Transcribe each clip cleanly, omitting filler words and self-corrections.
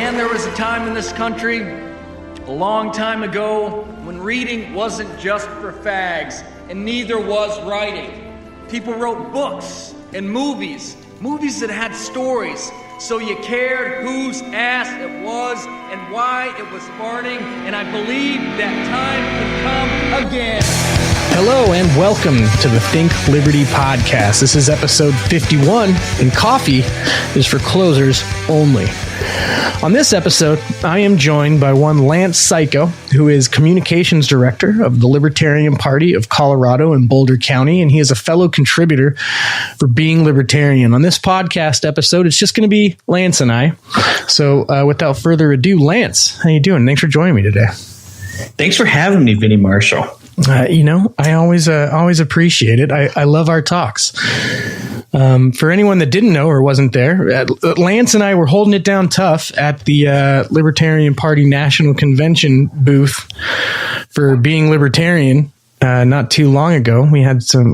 Man, there was a time in this country, a long time ago, when reading wasn't just for fags, and neither was writing. People wrote books and movies that had stories, so you cared whose ass it was and why it was farting, and I believe that time can come again. Hello and welcome to the Think Liberty podcast. This is episode 51, and coffee is for closers only. On this episode, I am joined by one Lance Cayko, who is communications director of the Libertarian Party of Colorado in Boulder County, and he is a fellow contributor for Being Libertarian. On this podcast episode, it's just going to be Lance and I. So without further ado, Lance, how you doing? Thanks for joining me today. Thanks for having me, Vinny Marshall. I always appreciate it. I love our talks. For anyone that didn't know or wasn't there, Lance and I were holding it down tough at the Libertarian Party National Convention booth for Being Libertarian not too long ago. We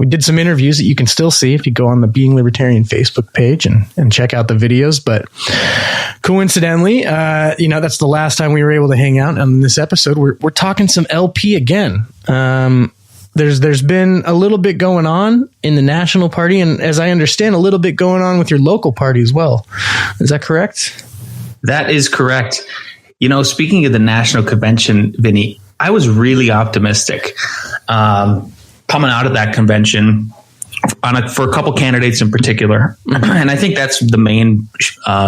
did some interviews that you can still see if you go on the Being Libertarian Facebook page and check out the videos. But coincidentally, that's the last time we were able to hang out. On this episode, we're talking some LP again. There's been a little bit going on in the national party, and as I understand, a little bit going on with your local party as well. Is that correct? That is correct. Speaking of the national convention, Vinny, I was really optimistic coming out of that convention for a couple candidates in particular. And I think that's the main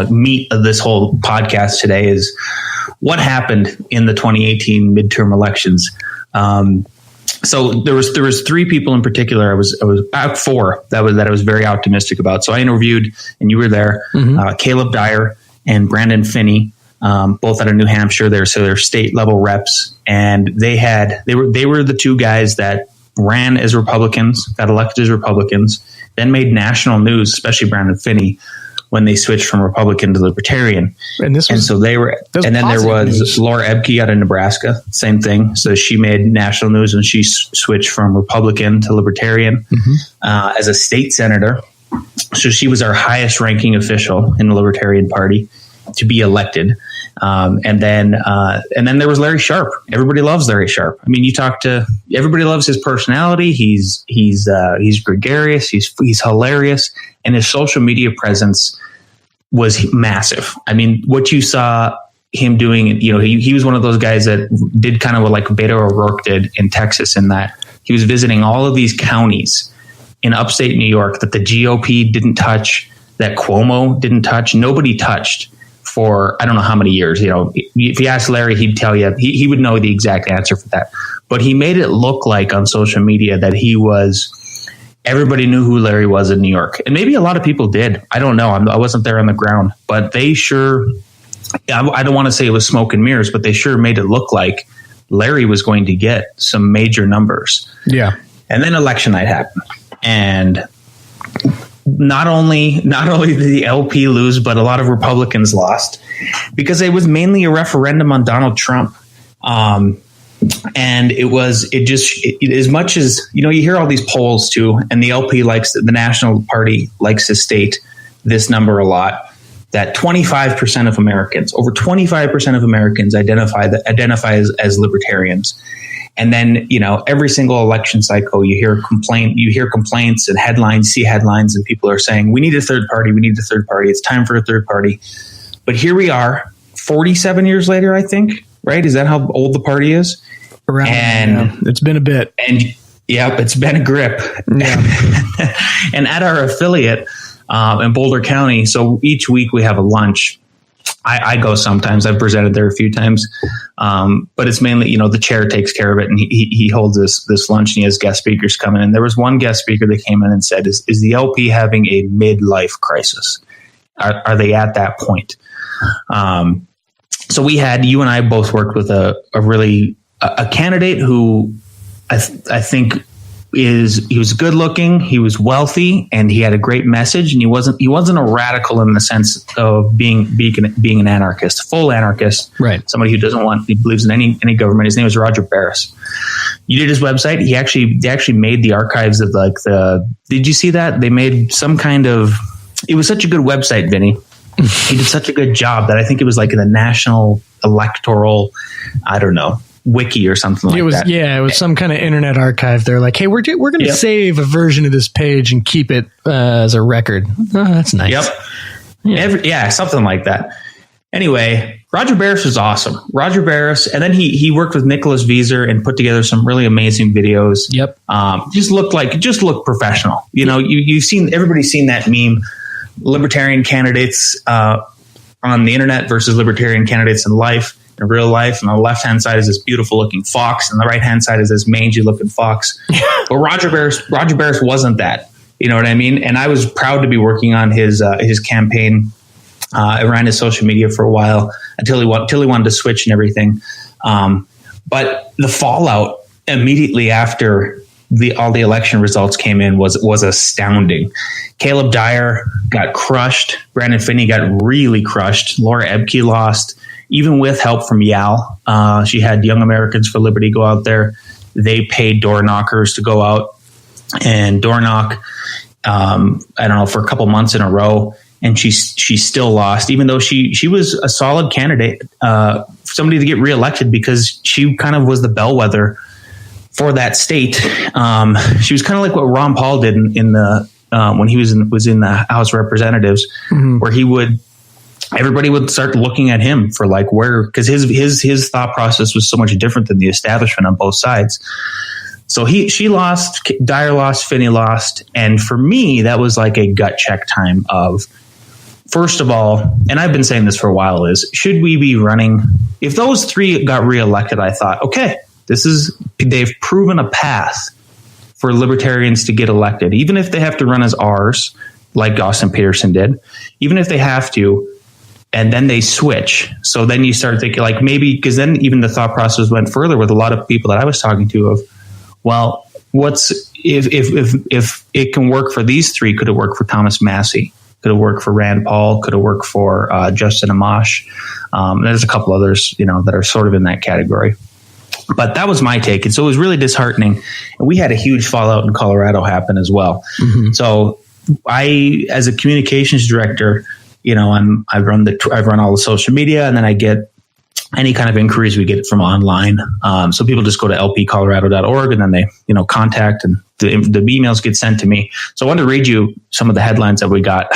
meat of this whole podcast today is what happened in the 2018 midterm elections. So there was three people in particular. I was four that I was very optimistic about. So I interviewed, and you were there, Caleb Dyer and Brandon Finney, both out of New Hampshire. They're state level reps, and they were the two guys that ran as Republicans, got elected as Republicans, then made national news, especially Brandon Finney, when they switched from Republican to Libertarian. And then there was Laura Ebke out of Nebraska, same thing. So she made national news when she switched from Republican to Libertarian as a state senator. So she was our highest ranking official in the Libertarian Party to be elected. And then there was Larry Sharp. Everybody loves Larry Sharp. I mean, everybody loves his personality. He's gregarious. He's hilarious. And his social media presence was massive. I mean, what you saw him doing, he was one of those guys that did kind of what like Beto O'Rourke did in Texas, in that he was visiting all of these counties in upstate New York that the GOP didn't touch, that Cuomo didn't touch, nobody touched for I don't know how many years. If you ask Larry, he'd tell you, he would know the exact answer for that. But he made it look like on social media that everybody knew who Larry was in New York. And maybe a lot of people did. I don't know. I wasn't there on the ground. But they sure, I don't want to say it was smoke and mirrors, but they sure made it look like Larry was going to get some major numbers. Yeah. And then election night happened. And not only did the LP lose, but a lot of Republicans lost because it was mainly a referendum on Donald Trump. And as much as, you hear all these polls too, and the LP the National Party likes to state this number a lot, that 25% of Americans, over 25% of Americans identify as libertarians. And then, every single election cycle, you hear complaints and headlines, see headlines, and people are saying, we need a third party. It's time for a third party. But here we are 47 years later, I think, right? Is that how old the party is? It's been a bit. And yeah, it's been a grip. Yeah. And at our affiliate in Boulder County, so each week we have a lunch. I go sometimes. I've presented there a few times. But it's mainly, the chair takes care of it, and he holds this lunch, and he has guest speakers come in. And there was one guest speaker that came in and said, is the LP having a midlife crisis? Are they at that point? So you and I both worked with a candidate who I think he was good looking, he was wealthy, and he had a great message. And he wasn't a radical in the sense of being an anarchist, full anarchist, right? Somebody who he believes in any government. His name was Roger Barris. You did his website. They actually made the archives of did you see that? They made some kind of, it was such a good website, Vinny. he did such a good job that I think it was like in the National Electoral, I don't know, wiki or something like that. Yeah, it was some kind of internet archive. They're like, hey, we're going to save a version of this page and keep it as a record. Oh, that's nice. Yep. Yeah, something like that. Anyway, Roger Barris was awesome. Roger Barris, and then he worked with Nicholas Vieser and put together some really amazing videos. Yep. Just looked professional. You know, everybody's seen that meme, libertarian candidates on the internet versus libertarian candidates in real life. And on the left-hand side is this beautiful looking fox, and the right-hand side is this mangy looking fox. But Roger Barris wasn't that. You know what I mean? And I was proud to be working on his campaign. I ran his social media for a while until he wanted to switch and everything. But the fallout immediately after all the election results came in was astounding. Caleb Dyer got crushed. Brandon Finney got really crushed. Laura Ebke lost, even with help from YAL. She had Young Americans for Liberty go out there. They paid door knockers to go out and door knock, I don't know, for a couple months in a row. And she still lost, even though she was a solid candidate, somebody to get reelected, because she kind of was the bellwether for that state. She was kind of like what Ron Paul did in the when he was in the House of Representatives, where everybody would start looking at him for like where, because his thought process was so much different than the establishment on both sides. So she lost, Dyer lost, Finney lost, and for me that was like a gut check time of, first of all, and I've been saying this for a while, is should we be running? If those three got reelected, I thought, okay, they've proven a path for libertarians to get elected, even if they have to run as R's, like Austin Peterson did, even if they have to, and then they switch. So then you start thinking like maybe, because then even the thought process went further with a lot of people that I was talking to of, well, if it can work for these three, could it work for Thomas Massey? Could have worked for Rand Paul, could have worked for Justin Amash. There's a couple others, that are sort of in that category. But that was my take. And so it was really disheartening. And we had a huge fallout in Colorado happen as well. Mm-hmm. So I, as a communications director, I run all the social media, and then I get any kind of inquiries we get from online. So people just go to lpcolorado.org and then they, contact, and the emails get sent to me. So I wanted to read you some of the headlines that we got.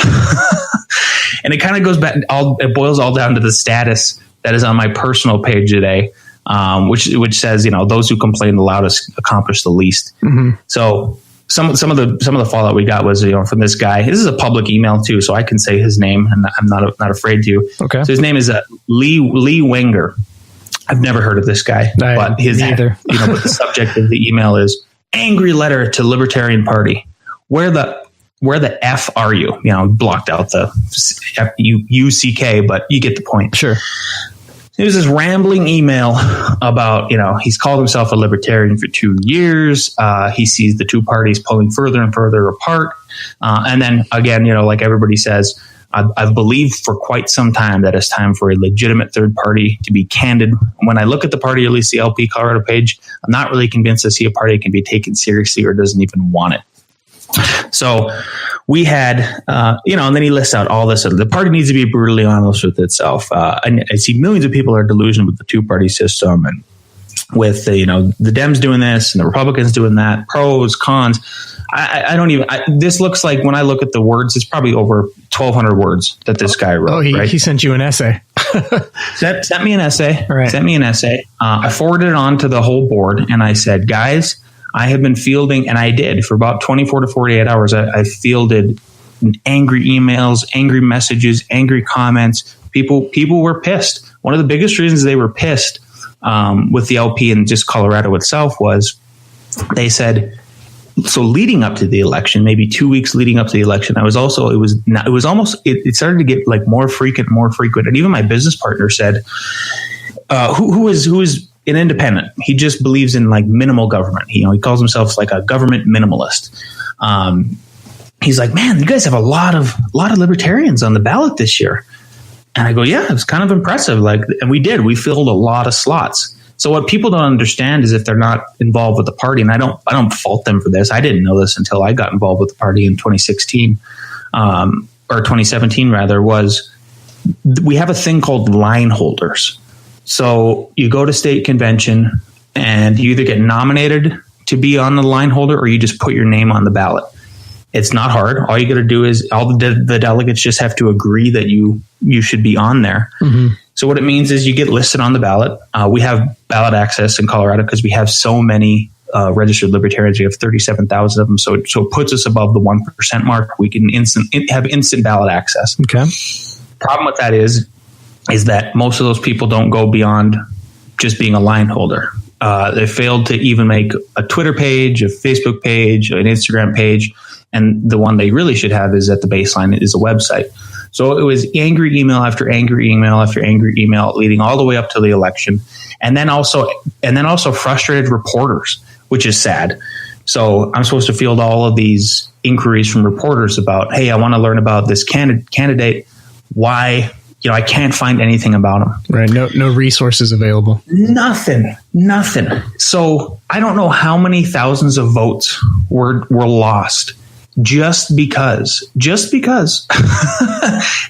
And it kind of goes back, it boils all down to the status that is on my personal page today, which says, those who complain the loudest accomplish the least. Mm-hmm. So some of the fallout we got was, from this guy. This is a public email too, so I can say his name, and I'm not afraid to. Okay. So his name is Lee Wenger. I've never heard of this guy, but but the subject of the email is angry letter to Libertarian Party. Where the F are you? Blocked out the UCK, but you get the point. Sure. It was this rambling email about, he's called himself a libertarian for 2 years. He sees the two parties pulling further and further apart. And then again, like everybody says, I've believed for quite some time that it's time for a legitimate third party to be candid. When I look at the party, at least the LP Colorado page, I'm not really convinced I see a party that can be taken seriously or doesn't even want it. So we had, and then he lists out all this. The party needs to be brutally honest with itself. And I see millions of people are delusional with the two-party system, and with the Dems doing this and the Republicans doing that, pros, cons. I don't even, this looks like, when I look at the words, it's probably over 1,200 words that this guy wrote. Oh, he sent you an essay. Sent me an essay. Right. Sent me an essay. I forwarded it on to the whole board, and I said, guys, I have been fielding, and I did for about 24 to 48 hours. I fielded angry emails, angry messages, angry comments. People were pissed. One of the biggest reasons they were pissed with the LP and just Colorado itself was they said, so leading up to the election, maybe 2 weeks leading up to the election, it started to get like more frequent. And even my business partner said, who is an independent. He just believes in like minimal government. He calls himself like a government minimalist. He's like, man, you guys have a lot of libertarians on the ballot this year. And I go, yeah, it's kind of impressive. And we filled a lot of slots. So what people don't understand is if they're not involved with the party, and I don't fault them for this. I didn't know this until I got involved with the party in 2016, or 2017 rather, was we have a thing called line holders. So you go to state convention and you either get nominated to be on the line holder or you just put your name on the ballot. It's not hard. All you got to do is all the delegates just have to agree that you should be on there. Mm-hmm. So what it means is you get listed on the ballot. We have ballot access in Colorado because we have so many registered libertarians. We have 37,000 of them. So it puts us above the 1% mark. We can have instant ballot access. Okay. Problem with that is that most of those people don't go beyond just being a line holder. They failed to even make a Twitter page, a Facebook page, an Instagram page. And the one they really should have is at the baseline is a website. So it was angry email after angry email after angry email leading all the way up to the election. And then also frustrated reporters, which is sad. So I'm supposed to field all of these inquiries from reporters about, hey, I want to learn about this candidate. Why? I can't find anything about them. Right. No resources available. Nothing. So I don't know how many thousands of votes were lost just because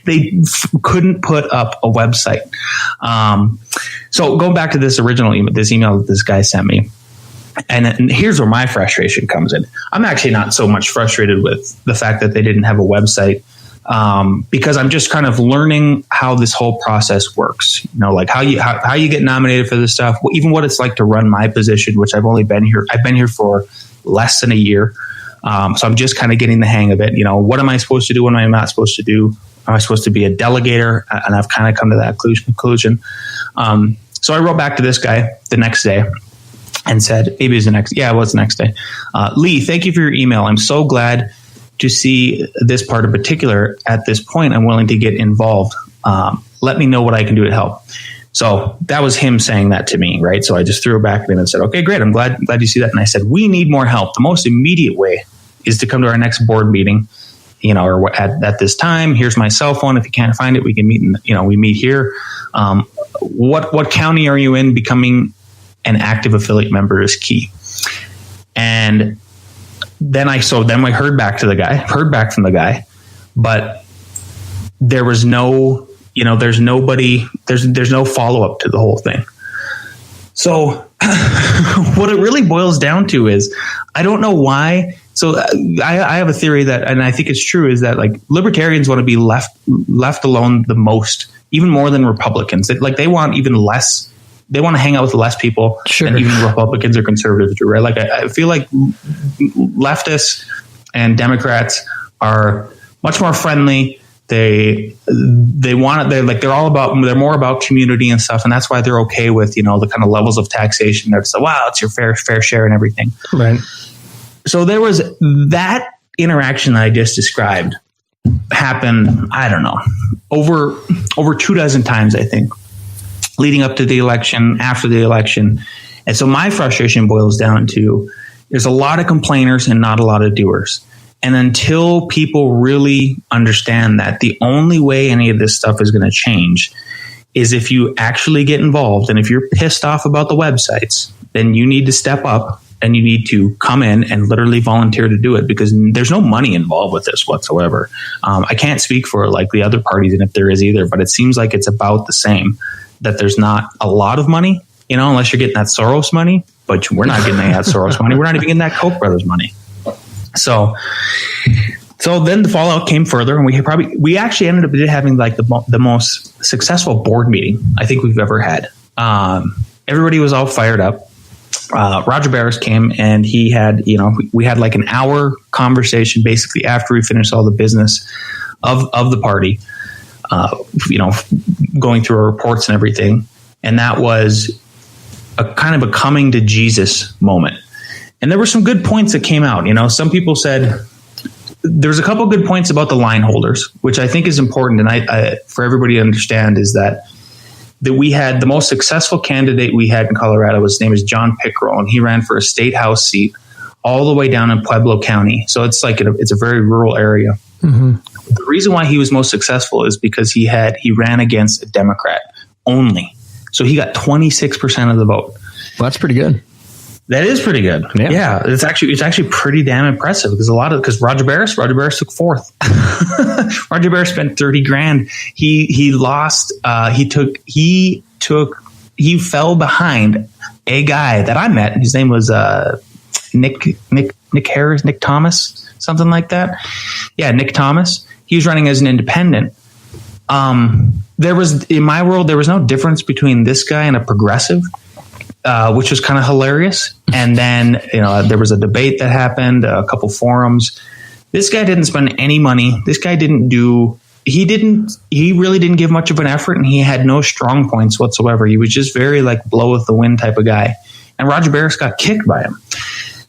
they couldn't put up a website. So going back to this original email, this email that this guy sent me, and here's where my frustration comes in. I'm actually not so much frustrated with the fact that they didn't have a website. Because I'm just kind of learning how this whole process works, like how you get nominated for this stuff, even what it's like to run my position, which I've been here for less than a year. So I'm just kind of getting the hang of it. What am I supposed to do? What am I not supposed to do? Am I supposed to be a delegator? And I've kind of come to that conclusion. So I wrote back to this guy the next day and said, maybe it was the next day. Lee, thank you for your email. I'm so glad to see this part in particular. At this point, I'm willing to get involved. Let me know what I can do to help. So that was him saying that to me, right? So I just threw it back at him and said, okay, great. I'm glad you see that. And I said, we need more help. The most immediate way is to come to our next board meeting, or at this time. Here's my cell phone. If you can't find it, we can meet. We meet here. What county are you in? Becoming an active affiliate member is key. And then I heard back from the guy, but there was no, there's nobody, there's no follow up to the whole thing. So what it really boils down to is, I don't know why. So I have a theory that, and I think it's true, is that like libertarians want to be left alone the most, even more than Republicans. They want even less. They want to hang out with less people than even Republicans or conservatives do, right? Like I feel like leftists and Democrats are much more friendly. They're more about community and stuff, and that's why they're okay with the kind of levels of taxation. They're just wow, it's your fair share and everything. Right. So there was that interaction that I just described happened. I don't know, over 24 times, I think, leading up to the election, after the election. And so my frustration boils down to, there's a lot of complainers and not a lot of doers. And until people really understand that the only way any of this stuff is going to change is if you actually get involved. And if you're pissed off about the websites, then you need to step up and you need to come in and literally volunteer to do it, because there's no money involved with this whatsoever. I can't speak for like the other parties, and if there is either, but it seems like it's about the same, that there's not a lot of money, unless you're getting that Soros money, but we're not getting that Soros money. We're not even getting that Koch brothers money. So then the fallout came further, and we actually ended up having like the most successful board meeting I think we've ever had. Everybody was all fired up. Roger Barris came, and he had, we had like an hour conversation basically after we finished all the business of the party, going through our reports and everything. And that was a kind of a coming to Jesus moment. And there were some good points that came out. Some people said there's a couple of good points about the line holders, which I think is important. And I for everybody to understand is that we had the most successful candidate we had in Colorado. His name is John Pickrell, and he ran for a state house seat all the way down in Pueblo County. So it's like it's a very rural area. Mm-hmm. The reason why he was most successful is because he ran against a Democrat only. So he got 26% of the vote. Well, that's pretty good. That is pretty good. Yeah. It's actually pretty damn impressive because Roger Barris took fourth. Roger Barris spent $30,000. He lost. He fell behind a guy that I met. His name was Nick Harris, Nick Thomas, something like that. Yeah, Nick Thomas. He was running as an independent. In my world, there was no difference between this guy and a progressive. Which was kind of hilarious. And then, there was a debate that happened, a couple forums. This guy didn't spend any money. This guy he really didn't give much of an effort, and he had no strong points whatsoever. He was just very blow with the wind type of guy. And Roger Barris got kicked by him.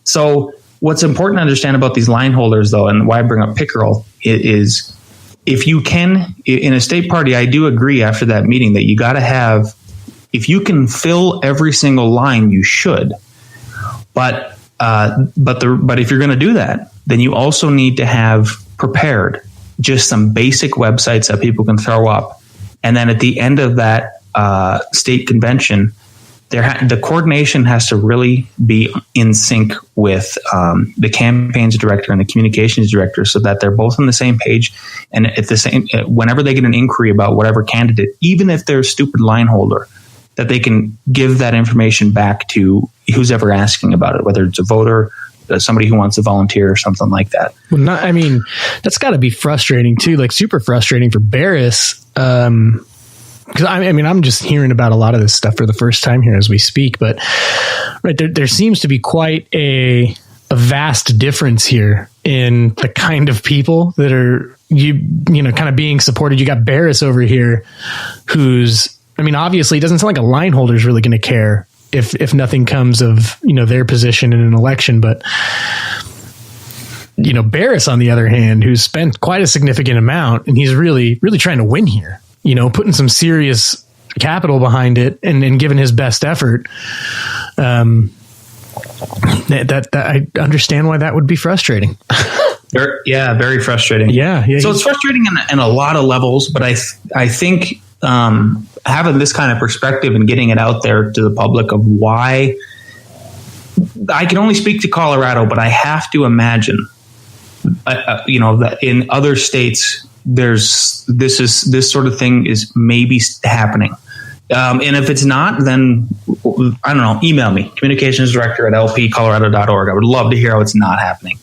So what's important to understand about these line holders, though, and why I bring up Pickerel is if you can, in a state party, I do agree after that meeting that you got to have, if you can fill every single line, you should. But if you're going to do that, then you also need to have prepared just some basic websites that people can throw up. And then at the end of that state convention, the coordination has to really be in sync with the campaigns director and the communications director, so that they're both on the same page. And at the same, whenever they get an inquiry about whatever candidate, even if they're a stupid line holder, that they can give that information back to who's ever asking about it, whether it's a voter, somebody who wants to volunteer or something like that. Well, that's got to be frustrating too, super frustrating for Barris. Because I'm just hearing about a lot of this stuff for the first time here as we speak, but right there seems to be quite a vast difference here in the kind of people that are kind of being supported. You got Barris over here, who's, obviously it doesn't sound like a line holder is really going to care if nothing comes of, their position in an election. But, Barris, on the other hand, who's spent quite a significant amount, and he's really, really trying to win here, putting some serious capital behind it and giving his best effort. That I understand why that would be frustrating. Very frustrating. Yeah. So it's frustrating in a lot of levels, but I think, having this kind of perspective and getting it out there to the public of why, I can only speak to Colorado, but I have to imagine, that in other states, this sort of thing is maybe happening. And if it's not, then I don't know, email me, communications director at lpcolorado.org. I would love to hear how it's not happening.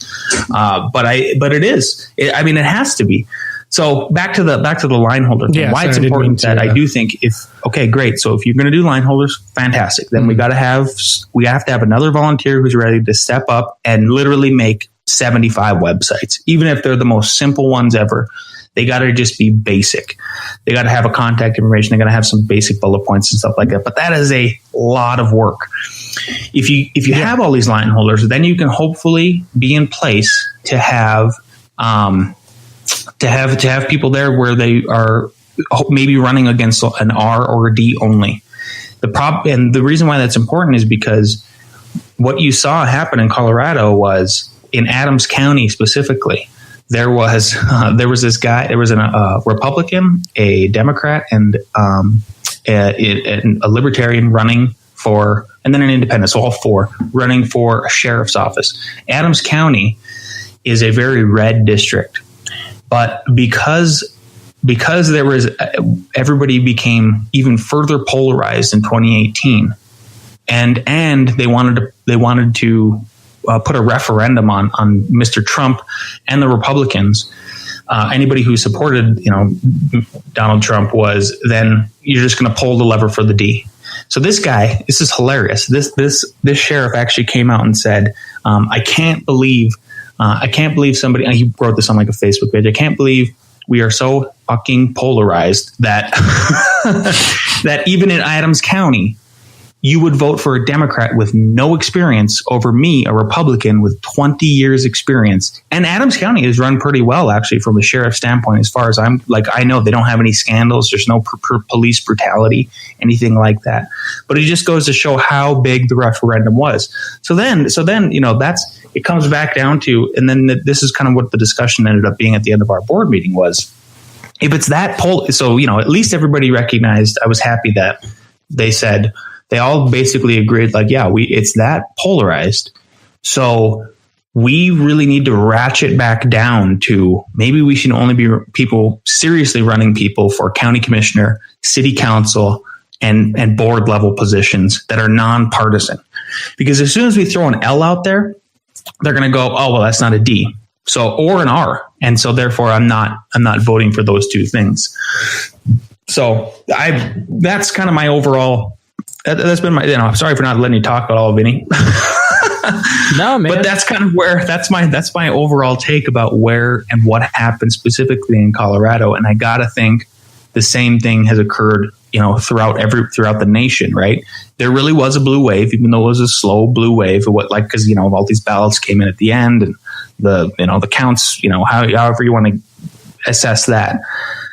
But it is, it has to be. So back to the line holder thing. Why it's important that I do think okay, great. So if you're going to do line holders, fantastic. Then we have to have another volunteer who's ready to step up and literally make 75 websites, even if they're the most simple ones ever. They got to just be basic. They got to have a contact information. They got to have some basic bullet points and stuff like that. But that is a lot of work. If you have all these line holders, then you can hopefully be in place to have people there where they are maybe running against an R or a D only. And the reason why that's important is because what you saw happen in Colorado was in Adams County specifically. There was this guy. There was a Republican, a Democrat, and a Libertarian running for, and then an Independent. So all four running for a sheriff's office. Adams County is a very red district, but because there was, everybody became even further polarized in 2018, and they wanted to put a referendum on Mr. Trump and the Republicans. Anybody who supported, Donald Trump was, then you're just going to pull the lever for the D. So this guy, this is hilarious. This sheriff actually came out and said, I can't believe somebody, he wrote this on a Facebook page. I can't believe we are so fucking polarized that, that even in Adams County, you would vote for a Democrat with no experience over me, a Republican with 20 years experience. And Adams County is run pretty well, actually, from a sheriff standpoint, as far as I know they don't have any scandals. There's no police brutality, anything like that. But it just goes to show how big the referendum was. So then, it comes back down to, and then this is kind of what the discussion ended up being at the end of our board meeting was, if it's that poll, so, at least everybody recognized, I was happy that they said, they all basically agreed, like, yeah, it's that polarized. So we really need to ratchet back down to maybe we should only be people seriously running people for county commissioner, city council, and board level positions that are nonpartisan. Because as soon as we throw an L out there, they're going to go, oh, well, that's not a D. So, or an R. And so therefore I'm not voting for those two things. So that's kind of my overall, that's been my, I'm sorry for not letting you talk at all, Vinny. No, man. But that's kind of where that's my overall take about where and what happened specifically in Colorado. And I gotta think the same thing has occurred, throughout the nation, right? There really was a blue wave, even though it was a slow blue wave. Because all these ballots came in at the end, and the counts, however you want to assess that,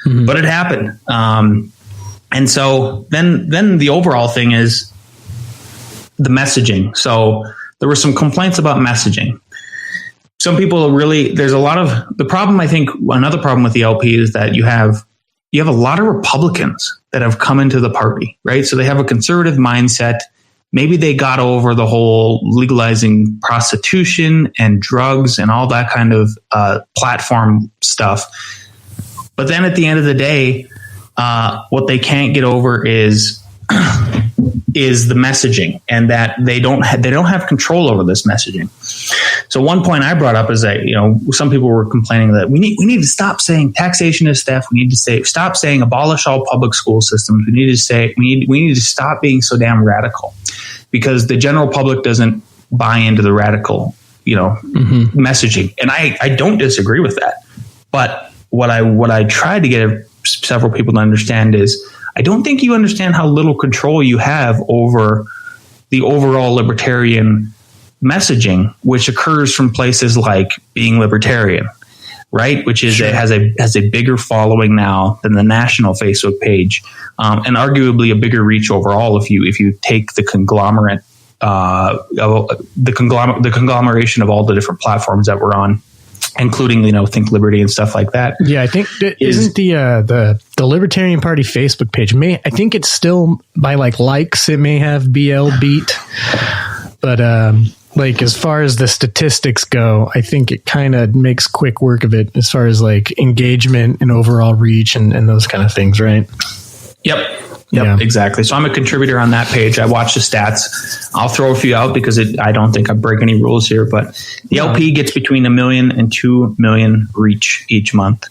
but it happened. And so then the overall thing is the messaging. So there were some complaints about messaging. Some people there's a lot of the problem. I think another problem with the LP is that you have a lot of Republicans that have come into the party, right? So they have a conservative mindset. Maybe they got over the whole legalizing prostitution and drugs and all that kind of platform stuff. But then at the end of the day, what they can't get over is the messaging, and that they don't have control over this messaging. So one point I brought up is that some people were complaining that we need to stop saying taxation is theft. We need to stop saying abolish all public school systems. We need to stop being so damn radical, because the general public doesn't buy into the radical messaging, and I don't disagree with that. But what I tried to get several people to understand is, I don't think you understand how little control you have over the overall libertarian messaging, which occurs from places like Being Libertarian, right? Which is has a bigger following now than the national Facebook page, and arguably a bigger reach overall if you take the conglomerate, the conglomeration of all the different platforms that we're on, including Think Liberty and stuff like that. Yeah, I think isn't the Libertarian Party Facebook page, I think it's still by likes, it may have BL beat, but as far as the statistics go, I think it kind of makes quick work of it as far as engagement and overall reach and those kind of things, right? Yep, yeah. Exactly. So I'm a contributor on that page. I watch the stats. I'll throw a few out because I don't think I break any rules here, but the LP gets between 1 million and 2 million reach each month.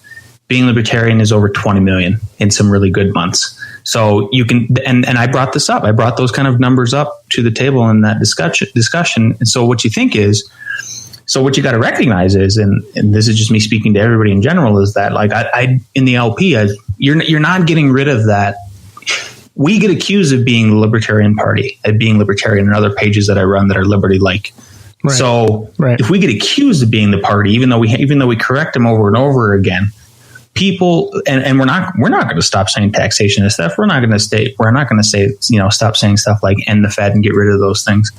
Being Libertarian is over 20 million in some really good months. So you can, and I brought this up. I brought those kind of numbers up to the table in that discussion. And so what you think is, what you got to recognize is, and this is just me speaking to everybody in general, is that I in the LP, you're not getting rid of that. We get accused of being the Libertarian Party, at Being Libertarian, and other pages that I run that are liberty-like. Right. So if we get accused of being the party, even though we correct them over and over again, people, and we're not going to stop saying taxation is theft. We're not going to say stop saying stuff like end the Fed and get rid of those things.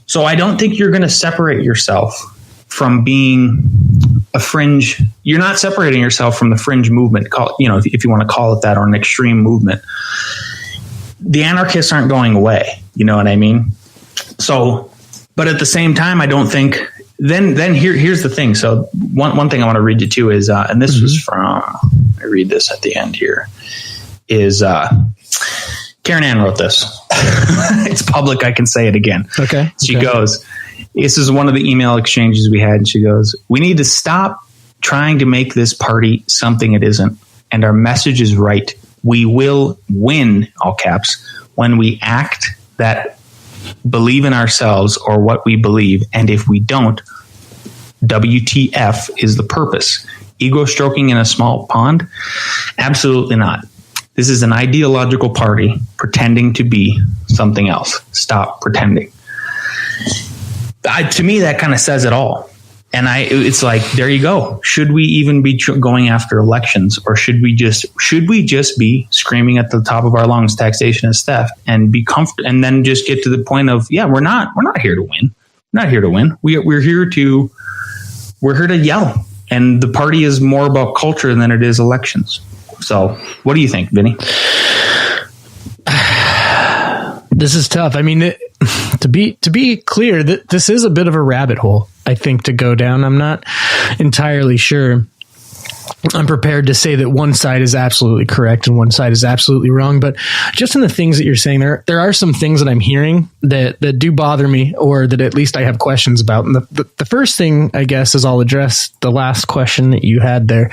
So I don't think you're going to separate yourself from being a fringe. You're not separating yourself from the fringe movement, if you want to call it that, or an extreme movement. The anarchists aren't going away. You know what I mean? So, but at the same time, I don't think. Then here's the thing. So one thing I want to read you too is, and this was from. I read this at the end here. Is Karen Ann wrote this? It's public. I can say it again. Okay. She goes. This is one of the email exchanges we had. And she goes, "We need to stop trying to make this party something it isn't, and our message is right. We will win," all caps, "when we act that believe in ourselves or what we believe. And if we don't, WTF is the purpose. Ego stroking in a small pond? Absolutely not. This is an ideological party pretending to be something else. Stop pretending." To me, that kind of says it all. And it's like, there you go. Should we even be going after elections, or should we just be screaming at the top of our lungs, taxation is theft, and be comfortable, and then just get to the point of, we're not here to win. We're not here to win. We're here to yell. And the party is more about culture than it is elections. So what do you think, Vinny? This is tough. I mean, to be clear, this is a bit of a rabbit hole, I think, to go down. I'm not entirely sure I'm prepared to say that one side is absolutely correct and one side is absolutely wrong. But just in the things that you're saying, there are some things that I'm hearing that do bother me, or that at least I have questions about. And the first thing, I guess, is I'll address the last question that you had there.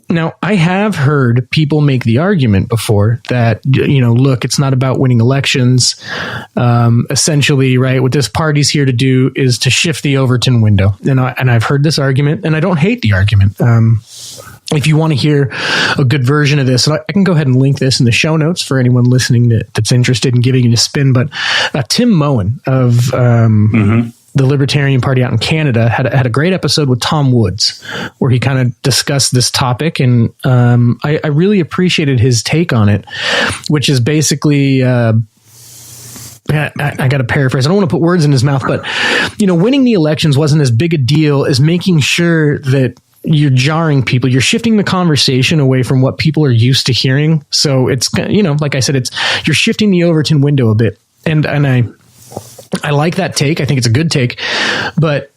Now, I have heard people make the argument before that, look, it's not about winning elections. Essentially, right, what this party's here to do is to shift the Overton window. And I've heard this argument, and I don't hate the argument. If you want to hear a good version of this, I can go ahead and link this in the show notes for anyone listening that's interested in giving it a spin. But Tim Moen of the Libertarian Party out in Canada had a great episode with Tom Woods where he kind of discussed this topic. And I really appreciated his take on it, which is basically... I got to paraphrase. I don't want to put words in his mouth, but, winning the elections wasn't as big a deal as making sure that you're jarring people. You're shifting the conversation away from what people are used to hearing. So it's, like I said, you're shifting the Overton window a bit. And I like that take. I think it's a good take, but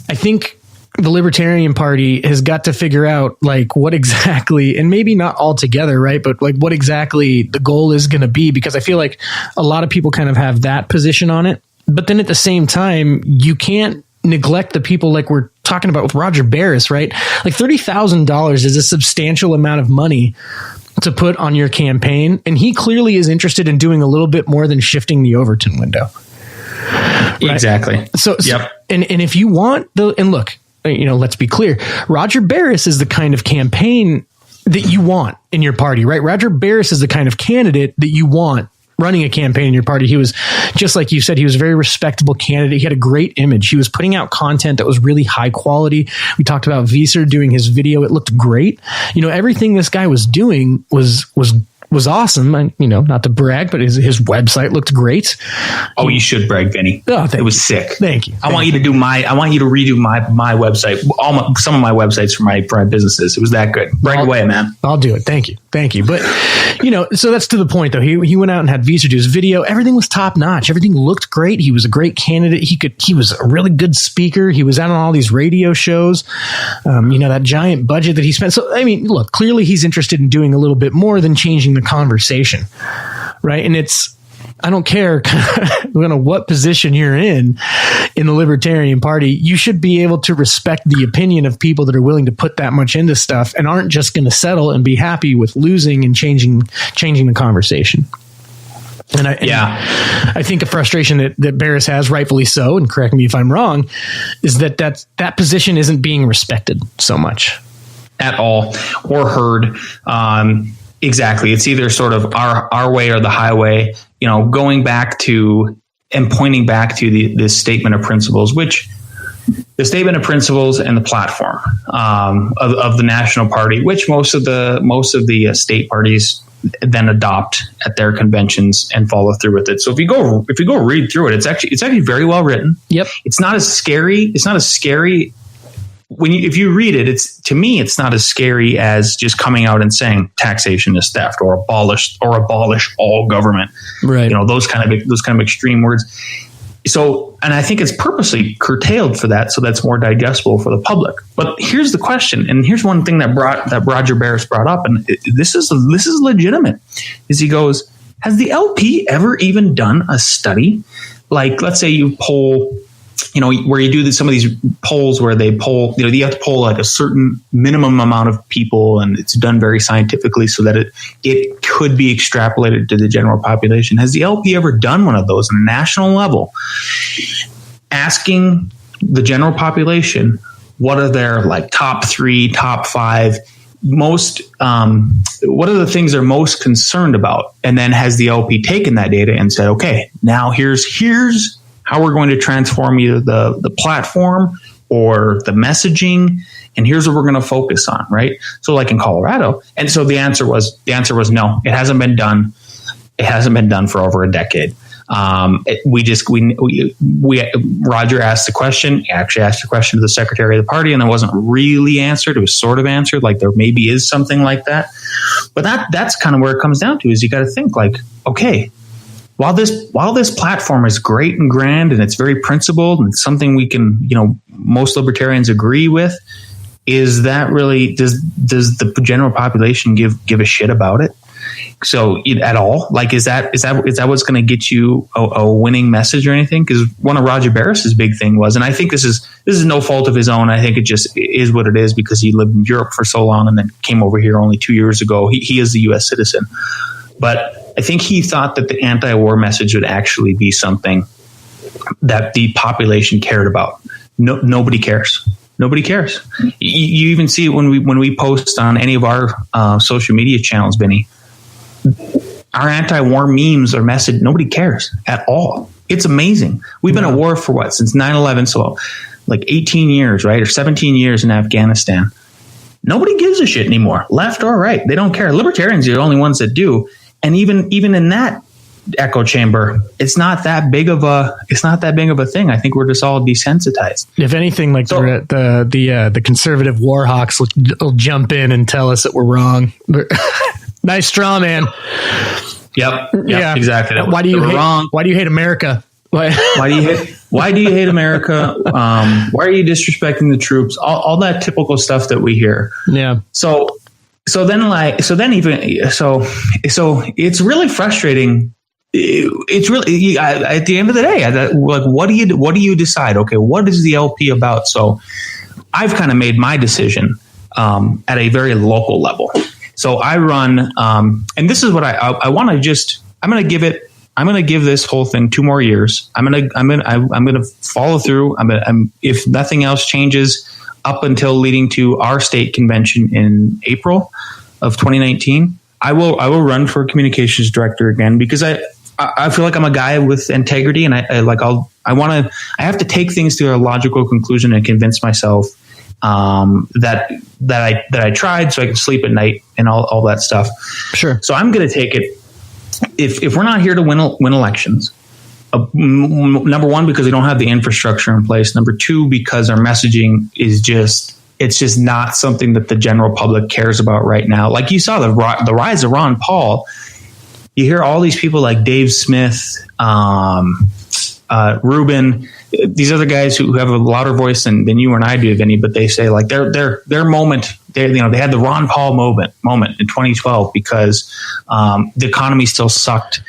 I think the Libertarian Party has got to figure out what exactly, and maybe not all together, right? But what exactly the goal is going to be, because I feel like a lot of people kind of have that position on it. But then at the same time, you can't neglect the people like we're talking about with Roger Barris, right? $30,000 is a substantial amount of money to put on your campaign. And he clearly is interested in doing a little bit more than shifting the Overton window. Right? Exactly. So yep. And if you want and look, let's be clear, Roger Barris is the kind of campaign that you want in your party, right? Roger Barris is the kind of candidate that you want running a campaign in your party. He was, just like you said, he was a very respectable candidate. He had a great image. He was putting out content that was really high quality. We talked about Vieser doing his video. It looked great. Everything this guy was doing was awesome. And, not to brag, but his website looked great. Oh, you should brag, Vinny. Oh, it was sick. Thank you. I want you to redo my website, some of my websites for my businesses. It was that good. Brag away, man. I'll do it. Thank you. But, so that's to the point though. He went out and had Visa do his video. Everything was top notch. Everything looked great. He was a great candidate. He was a really good speaker. He was out on all these radio shows. That giant budget that he spent. So, I mean, look, clearly he's interested in doing a little bit more than changing the conversation, right? And I don't care what position you're in the Libertarian Party, you should be able to respect the opinion of people that are willing to put that much into stuff and aren't just going to settle and be happy with losing and changing the conversation. And I think a frustration that Barris has, rightfully so, and correct me if I'm wrong, is that position isn't being respected so much at all or heard. Exactly. It's either sort of our way or the highway, going back to and pointing back to this statement of principles, which the statement of principles and the platform of the national party, which most of the state parties then adopt at their conventions and follow through with it. So if you go read through it, it's actually very well written. Yep. It's not as scary. It's not as scary. If you read it, to me, it's not as scary as just coming out and saying taxation is theft or abolish all government. Right. Those kind of extreme words. So, and I think it's purposely curtailed for that, so that's more digestible for the public. But here's the question, and here's one thing that Roger Barris brought up, and this is legitimate. Is he goes, has the LP ever even done a study? Like, let's say you poll. Where you do some of these polls where they poll, you have to poll like a certain minimum amount of people, and it's done very scientifically so that it could be extrapolated to the general population. Has the LP ever done one of those on a national level, asking the general population what are their top 3, top 5 most, what are the things they're most concerned about? And then has the LP taken that data and said, okay, now here's how we're going to transform either the platform or the messaging, and here's what we're going to focus on, right? So like in Colorado. And so the answer was no, it hasn't been done. It hasn't been done for over a decade. Roger asked the question, he actually asked the question to the secretary of the party, and it wasn't really answered. It was sort of answered, like there maybe is something like that. But that's kind of where it comes down to, is you got to think okay, while this platform is great and grand and it's very principled and it's something we can, most libertarians agree with, is that really, does the general population give a shit about it? So at all, like, is that what's going to get you a winning message or anything? Because one of Roger Barris's big thing was, and I think this is no fault of his own. I think it just is what it is because he lived in Europe for so long and then came over here only 2 years ago. He is a U.S. citizen, but I think he thought that the anti-war message would actually be something that the population cared about. No, nobody cares. Nobody cares. You even see it when we post on any of our social media channels, Vinny. Our anti-war memes or message, nobody cares at all. It's amazing. We've been at war for what, since 9/11, so like 18 years, right? Or 17 years in Afghanistan. Nobody gives a shit anymore, left or right. They don't care. Libertarians are the only ones that do. And even in that echo chamber, it's not that big of a thing. I think we're just all desensitized. If anything, like the conservative war hawks will jump in and tell us that we're wrong. Nice straw man. Yep. Yeah, exactly. Why do you hate America? Why do you hate America? Why are you disrespecting the troops? All that typical stuff that we hear. Yeah. So it's really frustrating. It's really, at the end of the day, like, what do you decide? Okay, what is the LP about? So I've kind of made my decision at a very local level. So I run, and this is what I want to just. I'm going to give this whole thing 2 more years. I'm going to follow through. If nothing else changes up until leading to our state convention in April of 2019, I will run for communications director again because I feel like I'm a guy with integrity, and I have to take things to a logical conclusion and convince myself that I tried, so I can sleep at night and all that stuff. Sure. So I'm going to take it. If we're not here to win elections, number one, because we don't have the infrastructure in place. Number two, because our messaging is just not something that the general public cares about right now. Like you saw the rise of Ron Paul. You hear all these people like Dave Smith, Rubin, these other guys who have a louder voice than you and I do, Vinny, but they say like their moment, they had the Ron Paul moment in 2012 because the economy still sucked.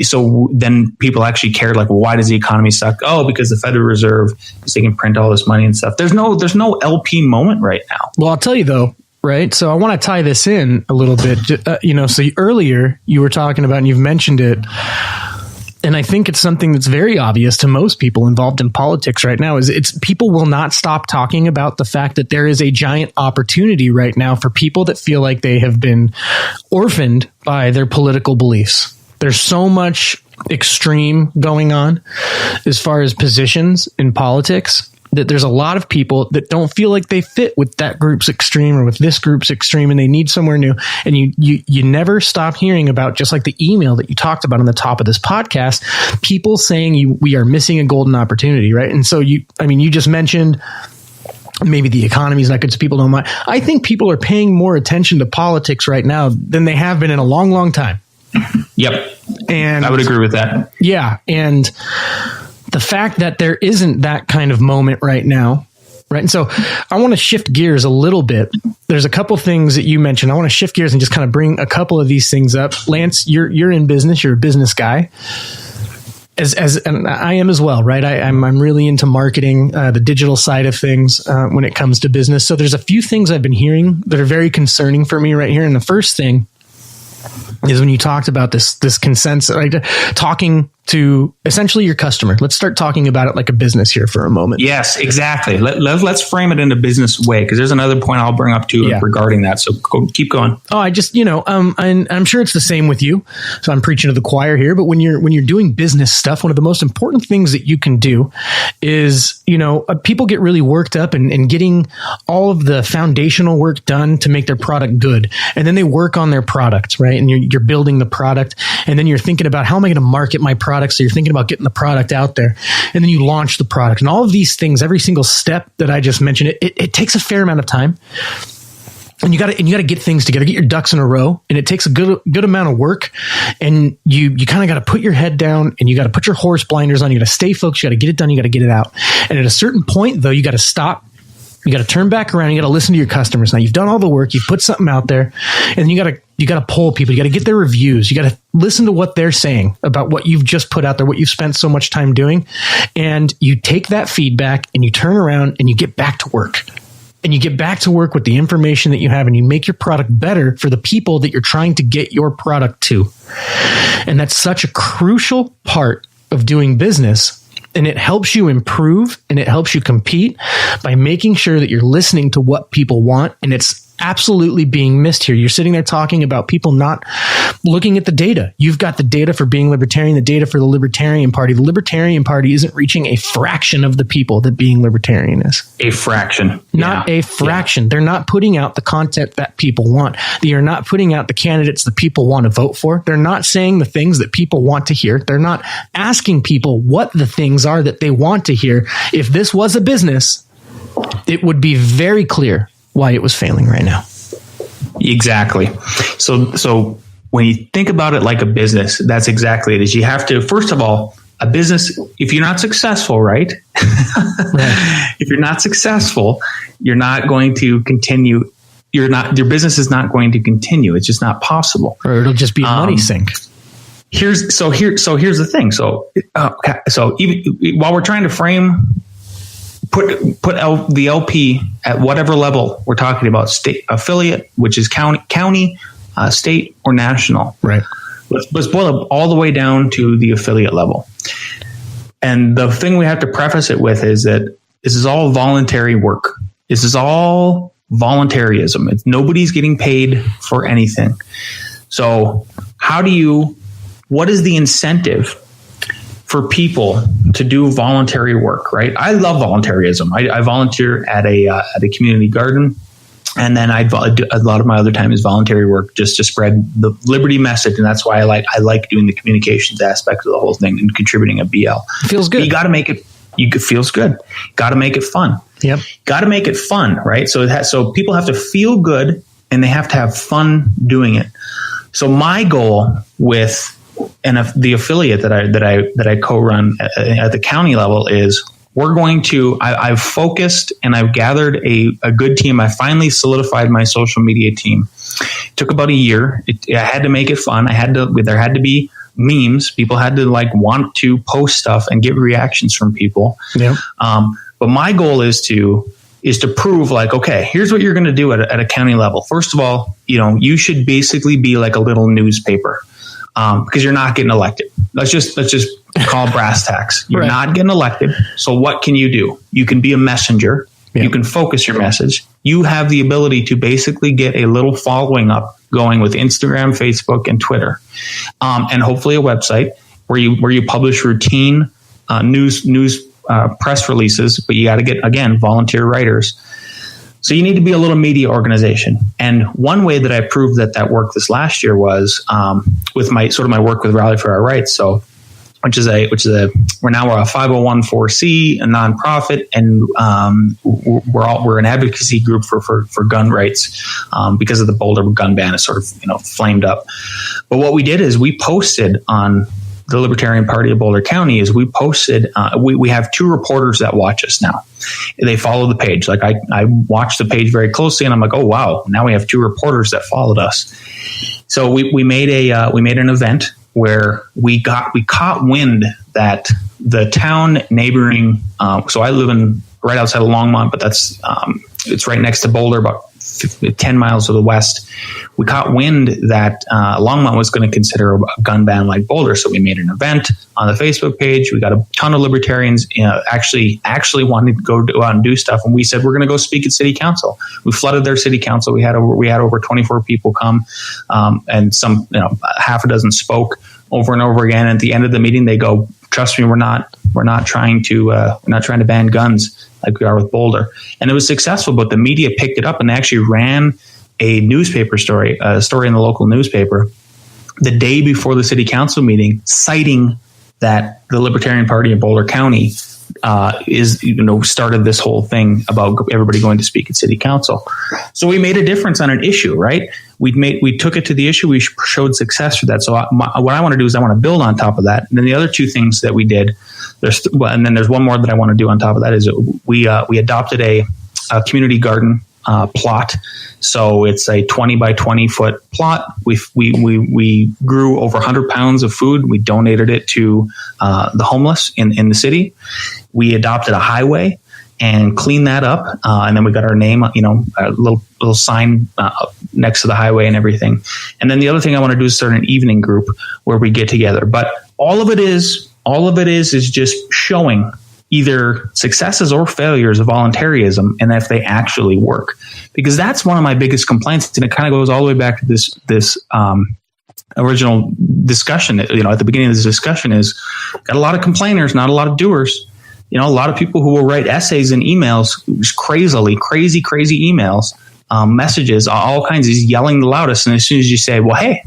So then people actually cared, like, well, why does the economy suck? Oh, because the Federal Reserve is they can print all this money and stuff. There's no LP moment right now. Well, I'll tell you though. Right. So I want to tie this in a little bit. So earlier you were talking about, and you've mentioned it, and I think it's something that's very obvious to most people involved in politics right now, is people will not stop talking about the fact that there is a giant opportunity right now for people that feel like they have been orphaned by their political beliefs. There's so much extreme going on as far as positions in politics, that there's a lot of people that don't feel like they fit with that group's extreme or with this group's extreme, and they need somewhere new. And you never stop hearing about, just like the email that you talked about on the top of this podcast, people saying we are missing a golden opportunity, right? And so you just mentioned maybe the economy is not good, so people don't mind. I think people are paying more attention to politics right now than they have been in a long, long time. Yep. And I would agree with that. Yeah. And the fact that there isn't that kind of moment right now, right? And so I want to shift gears a little bit. There's a couple things that you mentioned. I want to shift gears and just kind of bring a couple of these things up. Lance, you're in business. You're a business guy, and I am as well, right? I'm really into marketing, the digital side of things when it comes to business. So there's a few things I've been hearing that are very concerning for me right here. And the first thing is when you talked about this consensus, right? Talking to essentially your customer. Let's start talking about it like a business here for a moment. Yes, exactly. Let's frame it in a business way, because there's another point I'll bring up too regarding that. So keep going. Oh, I just, I'm sure it's the same with you. So I'm preaching to the choir here, but when you're doing business stuff, one of the most important things that you can do is, people get really worked up and getting all of the foundational work done to make their product good. And then they work on their product, right? And you're building the product, and then you're thinking about, how am I going to market my product? So you're thinking about getting the product out there, and then you launch the product, and all of these things, every single step that I just mentioned, it takes a fair amount of time. And you got to get things together, get your ducks in a row, and it takes a good amount of work. And you kind of got to put your head down, and you got to put your horse blinders on. You got to stay focused. You got to get it done. You got to get it out. And at a certain point, though, you got to stop. You got to turn back around. You got to listen to your customers. Now you've done all the work. You've put something out there, and then you got to poll people. You got to get their reviews. You got to listen to what they're saying about what you've just put out there, what you've spent so much time doing, and you take that feedback and you turn around and you get back to work. And you get back to work with the information that you have, and you make your product better for the people that you're trying to get your product to. And that's such a crucial part of doing business. And it helps you improve, and it helps you compete by making sure that you're listening to what people want. And it's absolutely being missed here. You're sitting there talking about people not looking at the data. You've got the data for being libertarian, the data for the Libertarian Party. The Libertarian Party isn't reaching a fraction of the people that being libertarian is. A fraction. Not a fraction. Yeah. They're not putting out the content that people want. They are not putting out the candidates that people want to vote for. They're not saying the things that people want to hear. They're not asking people what the things are that they want to hear. If this was a business, it would be very clear why it was failing right now. Exactly. So when you think about it like a business, that's exactly it. Is you have to, first of all, a business, if you're not successful, right? If you're not successful, you're not going to continue. Your business is not going to continue. It's just not possible. Or it'll just be a money sink. Here's the thing. So even while we're trying to frame, put the LP at whatever level we're talking about, state affiliate, which is county, state, or national. Right. Let's boil it all the way down to the affiliate level. And the thing we have to preface it with is that this is all voluntary work. This is all voluntarism. Nobody's getting paid for anything. So what is the incentive for people to do voluntary work, right? I love voluntarism. I volunteer at a community garden. And then a lot of my other time is voluntary work just to spread the liberty message. And that's why I like doing the communications aspect of the whole thing and contributing a BL. It feels good. But you got to make it, feels good. Got to make it fun. Yep. Got to make it fun, right? So people have to feel good and they have to have fun doing it. So my goal with the affiliate that I co-run at the county level is we're going to, I've focused and I've gathered a good team. I finally solidified my social media team. It took about a year. I had to make it fun. There had to be memes. People had to want to post stuff and get reactions from people. Yeah. But my goal is to prove okay, here's what you're going to do at a county level. First of all, you should basically be like a little newspaper. Because you're not getting elected. Let's just call brass tacks. You're right. Not getting elected. So what can you do? You can be a messenger. Yep. You can focus your message. You have the ability to basically get a little following up going with Instagram, Facebook, and Twitter, and hopefully a website where you publish routine news press releases. But you got to get, again, volunteer writers. So you need to be a little media organization. And one way that I proved that worked this last year was with my work with Rally for Our Rights. So we're now a 501(c), a nonprofit, and we're an advocacy group for gun rights because of the Boulder gun ban is sort of flamed up. But what we did is we posted on the Libertarian Party of Boulder County is we posted, we have 2 reporters that watch us now. They follow the page. I watch the page very closely and I'm like, oh, wow, now we have 2 reporters that followed us. So we made an event where we caught wind that the town neighboring, so I live right outside of Longmont, but that's, it's right next to Boulder, about 10 miles to the west. We caught wind that Longmont was going to consider a gun ban like Boulder. So we made an event on the Facebook page. We got a ton of libertarians actually wanting to go out and do stuff. And we said, we're going to go speak at city council. We flooded their city council. We had over 24 people come, and some, half a dozen spoke over and over again. And at the end of the meeting, they go, trust me, we're not trying to ban guns like we are with Boulder. And it was successful, but the media picked it up and they actually ran a newspaper story, a story in the local newspaper the day before the city council meeting, citing that the Libertarian Party of Boulder County started this whole thing about everybody going to speak at city council. So we made a difference on an issue, right? We took it to the issue. We showed success for that. So what I want to do is I want to build on top of that. And then the other two things that we did, and then there's one more that I want to do on top of that, is we adopted a community garden plot. So it's a 20 by 20 foot plot. We grew over 100 pounds of food. We donated it to the homeless in the city. We adopted a highway and cleaned that up. And then we got our name, a little sign next to the highway and everything. And then the other thing I want to do is start an evening group where we get together. But all of it is just showing either successes or failures of voluntaryism and if they actually work. Because that's one of my biggest complaints. And it kind of goes all the way back to this original discussion. At the beginning of this discussion is got a lot of complainers, not a lot of doers. A lot of people who will write essays and emails, crazy emails, messages, all kinds of yelling the loudest. And as soon as you say, well, hey,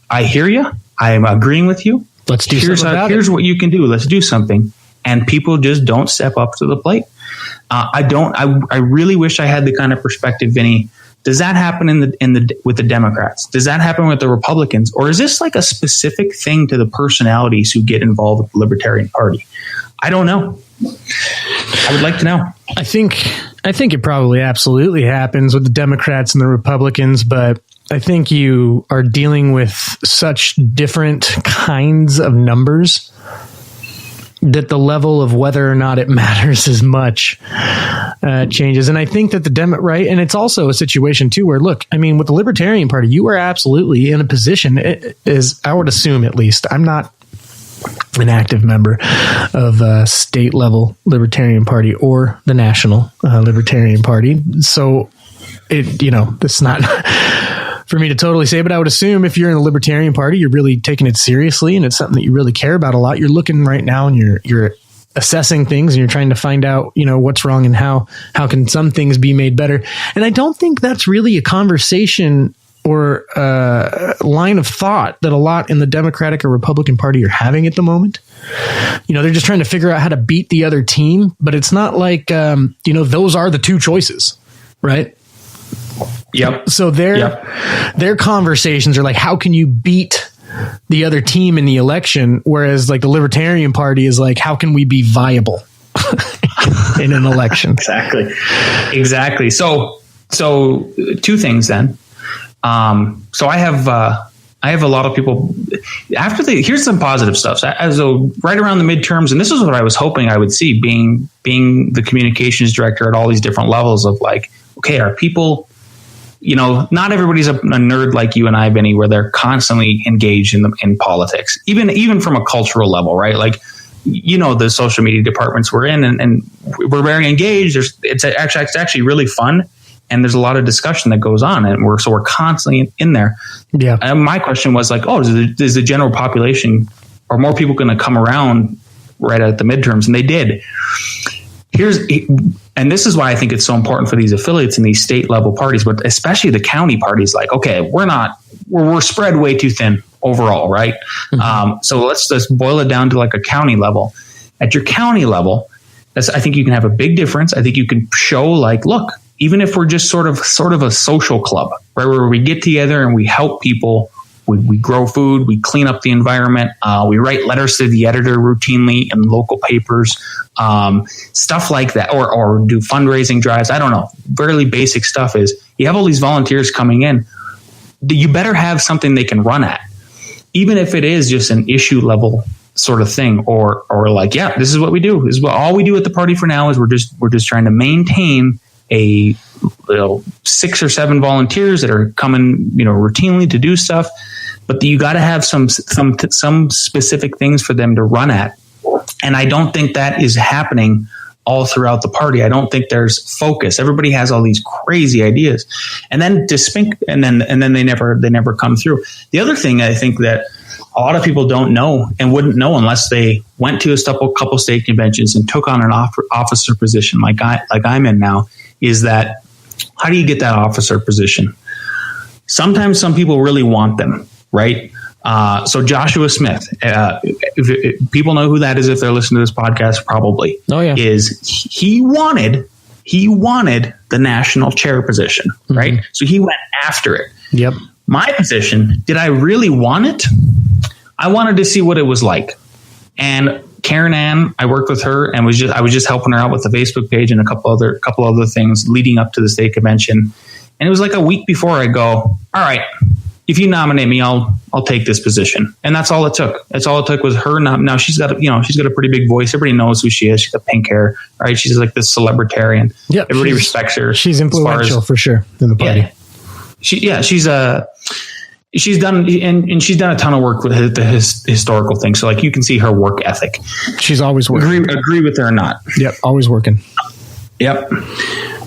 I hear you. I am agreeing with you. Let's do something about it. Here's what you can do. Let's do something. And people just don't step up to the plate. I really wish I had the kind of perspective, Vinny. Does that happen with the Democrats? Does that happen with the Republicans? Or is this like a specific thing to the personalities who get involved with the Libertarian Party? I don't know. I would like to know. I think it probably absolutely happens with the Democrats and the Republicans, but I think you are dealing with such different kinds of numbers that the level of whether or not it matters as much changes. And I think that right. And it's also a situation too, where with the Libertarian Party, you are absolutely in a position, as I would assume, at least. I'm not an active member of state level Libertarian Party or the national Libertarian Party. So it's not for me to totally say, but I would assume if you're in the Libertarian Party, you're really taking it seriously and it's something that you really care about a lot. You're looking right now and you're assessing things and you're trying to find out, what's wrong and how can some things be made better. And I don't think that's really a conversation or a line of thought that a lot in the Democratic or Republican Party are having at the moment. They're just trying to figure out how to beat the other team, but it's not like, those are the two choices, right? Yep. So their conversations are like, how can you beat the other team in the election? Whereas like the Libertarian Party is like, how can we be viable in an election? Exactly. So two things then. So I have a lot of people here's some positive stuff. So right around the midterms, and this is what I was hoping I would see being the communications director at all these different levels of like, okay, are people, not everybody's a nerd like you and I, Vinny, where they're constantly engaged in politics, even from a cultural level, right? Like, the social media departments we're in and we're very engaged. It's actually really fun. And there's a lot of discussion that goes on, and we're constantly in there. Yeah. And my question was like, is the general population, are more people going to come around right at the midterms? And they did. And this is why I think it's so important for these affiliates and these state level parties, but especially the county parties. Like, okay, we're spread way too thin overall, right? Mm-hmm. So let's just boil it down to like a county level. At your county level, I think you can have a big difference. I think you can show like, look, even if we're just sort of a social club, right, where we get together and we help people, we grow food, we clean up the environment, we write letters to the editor routinely in local papers, stuff like that, or do fundraising drives. I don't know. Fairly basic stuff is you have all these volunteers coming in. You better have something they can run at, even if it is just an issue level sort of thing, or like, yeah, this is what we do. This is what all we do at the party for now is we're just trying to maintain a 6 or 7 volunteers that are coming, routinely to do stuff, but you got to have some specific things for them to run at. And I don't think that is happening all throughout the party. I don't think there's focus. Everybody has all these crazy ideas, and then and then they never come through. The other thing I think that a lot of people don't know and wouldn't know unless they went to a couple state conventions and took on an officer position like I'm in now, is that how do you get that officer position? Sometimes some people really want them, right? So Joshua Smith, if people know who that is if they're listening to this podcast, probably. Oh yeah, he wanted the national chair position, right? So he went after it. Yep. My position, did I really want it? I wanted to see what it was like. And Karen Ann, I worked with her and I was just helping her out with the Facebook page and a couple other things leading up to the state convention. And it was like a week before I go, all right, if you nominate me, I'll take this position. And that's all it took. That's all it took was her. Now she's got a pretty big voice. Everybody knows who she is. She's got pink hair, right? She's like this celebrarian. Yep, everybody respects her. She's influential for sure in the party. Yeah. She's done a ton of work with the historical things. So like you can see her work ethic. She's always working. Agree with her or not. Yep. Always working. Yep.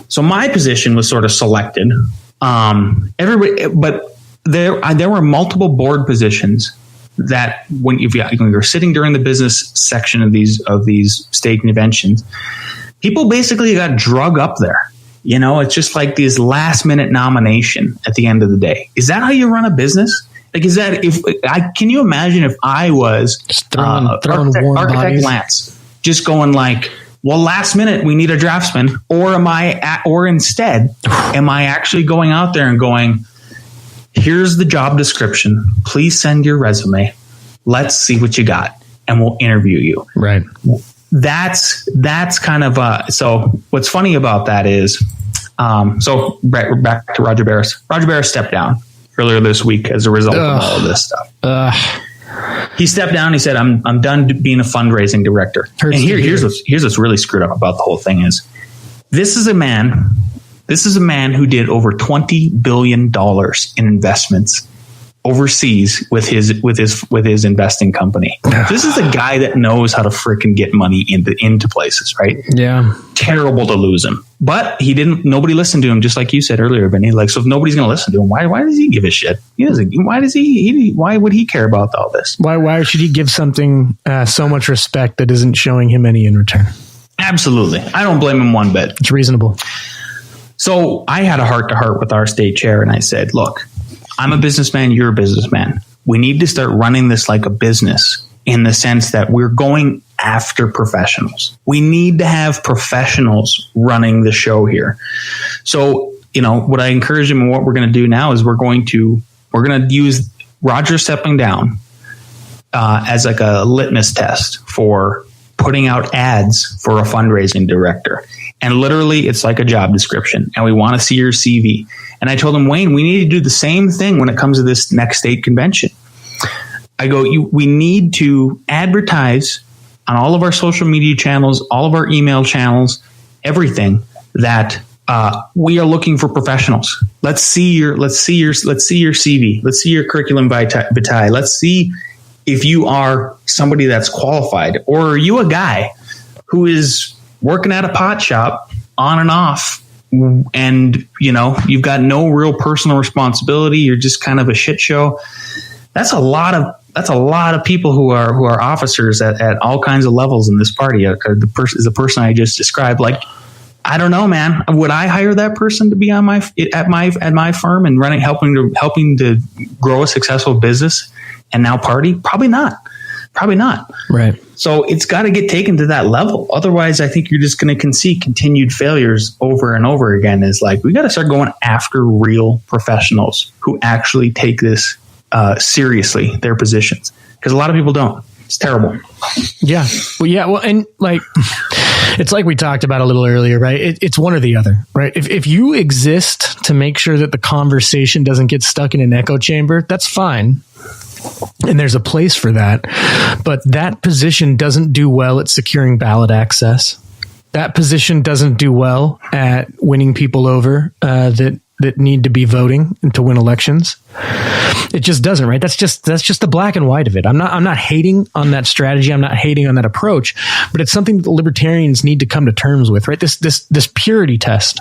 So my position was sort of selected. Everybody, but there were multiple board positions that when you're sitting during the business section of these state conventions, people basically got drug up there. You know, it's just like this last minute nomination at the end of the day. Is that how you run a business? Like, can you imagine if I was throwing Architect Lance just going like, well, last minute we need a draftsman, or instead, am I actually going out there and going, here's the job description. Please send your resume. Let's see what you got, and we'll interview you. Right. That's kind of so what's funny about that is so back to Roger Barris. Roger Barris stepped down earlier this week as a result of all of this stuff. He stepped down. He said, I'm done being a fundraising director. And here's what's really screwed up about the whole thing is this is a man who did over $20 billion in investments overseas with his investing company. This is a guy that knows how to freaking get money into places, right? Yeah. Terrible to lose him. But nobody listened to him, just like you said earlier, Vinny. Like, so if nobody's going to listen to him, why does he give a shit? Why would he care about all this? Why should he give something so much respect that isn't showing him any in return? Absolutely. I don't blame him one bit. It's reasonable. So I had a heart-to-heart with our state chair, and I said, look, I'm a businessman, you're a businessman. We need to start running this like a business in the sense that we're going after professionals. We need to have professionals running the show here. So, what I encourage him and what we're going to do now is we're going to use Roger stepping down as like a litmus test for putting out ads for a fundraising director. And literally, it's like a job description. And we want to see your CV. And I told him, Wayne, we need to do the same thing when it comes to this next state convention. I go, we need to advertise on all of our social media channels, all of our email channels, everything that we are looking for professionals. Let's see your CV. Let's see your curriculum vitae. Let's see if you are somebody that's qualified, or are you a guy who is working at a pot shop on and off, and you've got no real personal responsibility. You're just kind of a shit show. That's a lot of people who are officers at all kinds of levels in this party. The person I just described, like, I don't know, man. Would I hire that person to be at my firm and helping to grow a successful business and now party? Probably not. Right. So it's got to get taken to that level. Otherwise, I think you're just going to see continued failures over and over again. Is like, we got to start going after real professionals who actually take this seriously, their positions. Because a lot of people don't. It's terrible. Yeah. Well, and like, it's like we talked about a little earlier, right? It's one or the other, right? If you exist to make sure that the conversation doesn't get stuck in an echo chamber, that's fine. And there's a place for that. But that position doesn't do well at securing ballot access. That position doesn't do well at winning people over that need to be voting and to win elections. It just doesn't, right? That's just the black and white of it. I'm not hating on that strategy. I'm not hating on that approach, but it's something that the libertarians need to come to terms with, right? This purity test.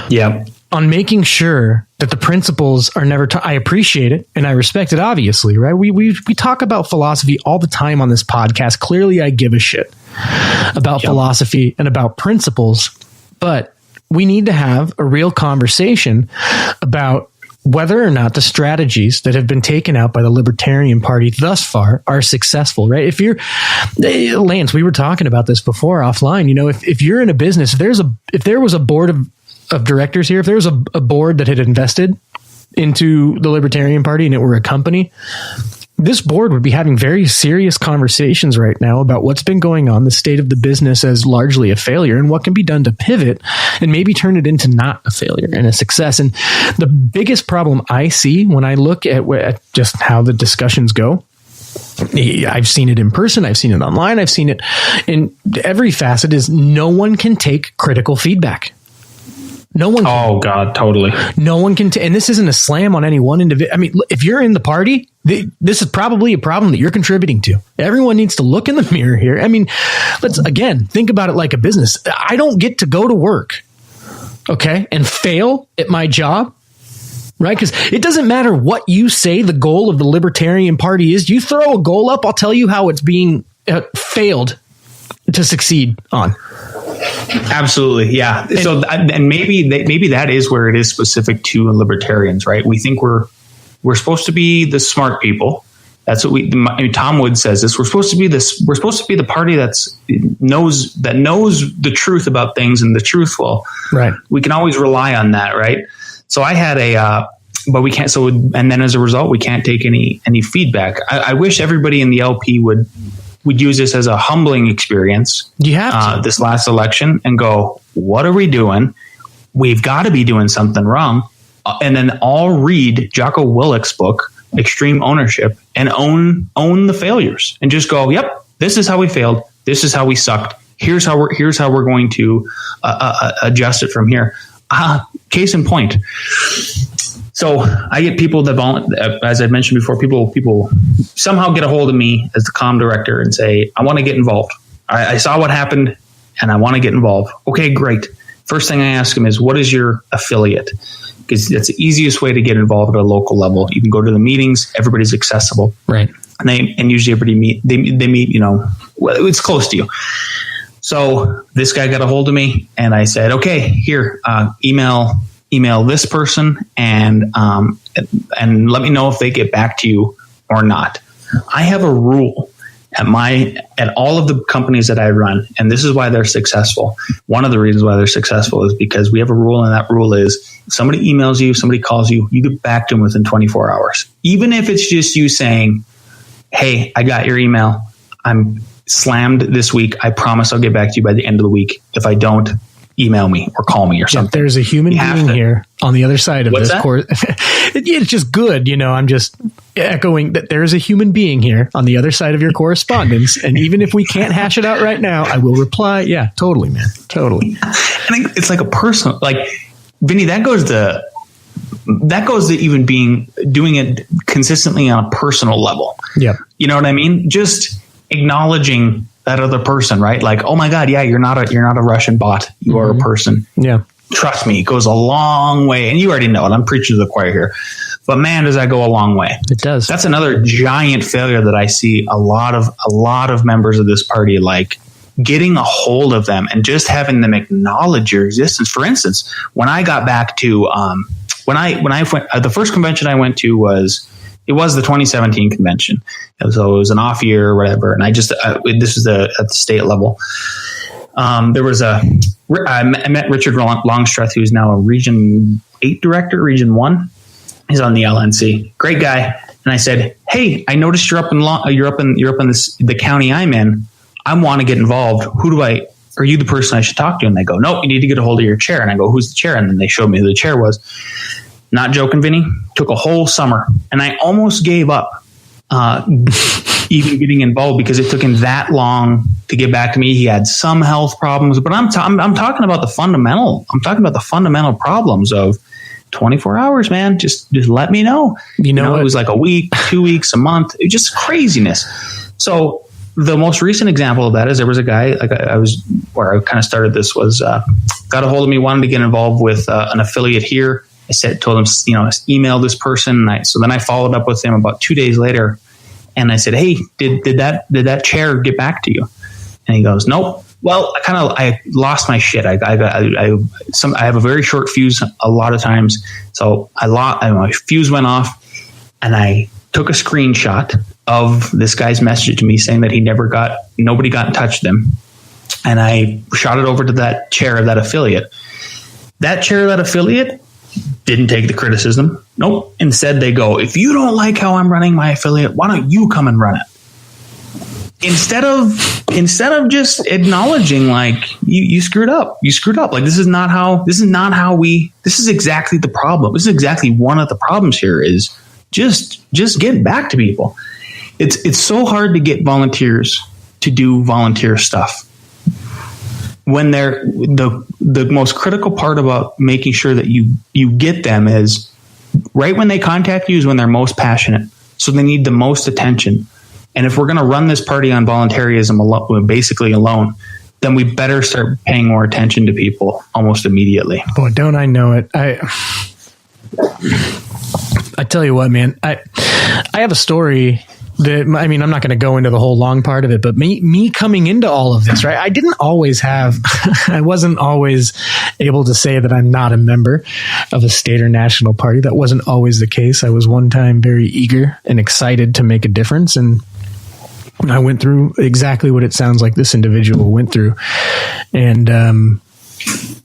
Yeah. On making sure that the principles are never I appreciate it and I respect it, obviously, right? We talk about philosophy all the time on this podcast. Clearly, I give a shit about philosophy and about principles, but we need to have a real conversation about whether or not the strategies that have been taken out by the Libertarian Party thus far are successful, right? If you're Lance, we were talking about this before offline. You know, if you're in a business, if there was a board of directors here, if there was a board that had invested into the Libertarian Party and it were a company, this board would be having very serious conversations right now about what's been going on, the state of the business as largely a failure, and what can be done to pivot and maybe turn it into not a failure and a success. And the biggest problem I see when I look at just how the discussions go, I've seen it in person, I've seen it online, I've seen it in every facet, is no one can take critical feedback. No one can. Oh, God, totally. No one can. And this isn't a slam on any one individual. I mean, if you're in the party, this is probably a problem that you're contributing to. Everyone needs to look in the mirror here. I mean, let's, again, think about it like a business. I don't get to go to work, okay, and fail at my job, right? Because it doesn't matter what you say the goal of the Libertarian Party is. You throw a goal up, I'll tell you how it's being failed to succeed on. Absolutely. Yeah. And maybe that is where it is specific to libertarians, right? We think we're supposed to be the smart people. That's what Tom Wood says this. We're supposed to be the party that knows the truth about things and the truth will. Right. We can always rely on that. Right. So I had but we can't. So, and then as a result, we can't take any feedback. I wish everybody in the LP would use this as a humbling experience. You have to. This last election and go, what are we doing? We've got to be doing something wrong. And then all read Jocko Willick's book, Extreme Ownership, and own the failures and just go, yep, this is how we failed. This is how we sucked. Here's how we're going to adjust it from here. Case in point. So I get people that, as I mentioned before, people somehow get a hold of me as the comm director and say, I want to get involved. I saw what happened and I want to get involved. Okay, great. First thing I ask them is, what is your affiliate? Because that's the easiest way to get involved at a local level. You can go to the meetings. Everybody's accessible. Right. And usually everybody they meet, it's close to you. So this guy got a hold of me and I said, okay, here, email this person and let me know if they get back to you or not. I have a rule at all of the companies that I run, and this is why they're successful. One of the reasons why they're successful is because we have a rule, and that rule is if somebody emails you, somebody calls you, you get back to them within 24 hours. Even if it's just you saying, hey, I got your email. I'm slammed this week. I promise I'll get back to you by the end of the week. If I don't, email me or call me or something. There's a human being here on the other side of this course. It's just good. I'm just echoing that there's a human being here on the other side of your correspondence. And even if we can't hash it out right now, I will reply. Yeah, totally, man. Totally. I think it's like a personal, like Vinny, that goes to even doing it consistently on a personal level. Yeah. You know what I mean? Just acknowledging that other person, right? Like, oh my God, yeah, you're not a Russian bot. You are a person. Yeah. Trust me, it goes a long way. And you already know it. I'm preaching to the choir here. But man, does that go a long way. It does. That's another giant failure that I see a lot of members of this party, like getting a hold of them and just having them acknowledge your existence. For instance, when I got back to, when I went, the first convention I went to was the 2017 convention. So it was an off year or whatever. And I just, this was at the state level. I met Richard Longstreth, who's now a Region 8 director, Region 1. He's on the LNC. Great guy. And I said, hey, I noticed you're up in the county I'm in. I want to get involved. Are you the person I should talk to? And they go, nope, you need to get a hold of your chair. And I go, who's the chair? And then they showed me who the chair was. Not joking, Vinny. Took a whole summer, and I almost gave up even getting involved because it took him that long to get back to me. He had some health problems, but I'm talking about the fundamental. I'm talking about the fundamental problems of 24 hours, man. Just let me know. You know, it was like a week, 2 weeks, a month. It was just craziness. So the most recent example of that is there was a guy where I kind of started this was got a hold of me, wanted to get involved with an affiliate here. I told him, email this person. So then I followed up with him about 2 days later, and I said, hey, did that chair get back to you? And he goes, nope. Well, I lost my shit. I have a very short fuse a lot of times. So my fuse went off, and I took a screenshot of this guy's message to me saying that nobody got in touch with him. And I shot it over to that chair of that affiliate. That chair of that affiliate didn't take the criticism. Nope. Instead, they go, if you don't like how I'm running my affiliate, why don't you come and run it? Instead of just acknowledging, like, you screwed up. Like, this is exactly the problem. This is exactly one of the problems here is just get back to people. It's so hard to get volunteers to do volunteer stuff when they're the most critical part about making sure that you get them is right when they contact you is when they're most passionate. So they need the most attention. And if we're going to run this party on voluntarism basically alone, then we better start paying more attention to people almost immediately. Boy, don't I know it. I tell you what, man, I have a story that, I mean, I'm not going to go into the whole long part of it, but me coming into all of this, right? I wasn't always able to say that I'm not a member of a state or national party. That wasn't always the case. I was one time very eager and excited to make a difference. And I went through exactly what it sounds like this individual went through. And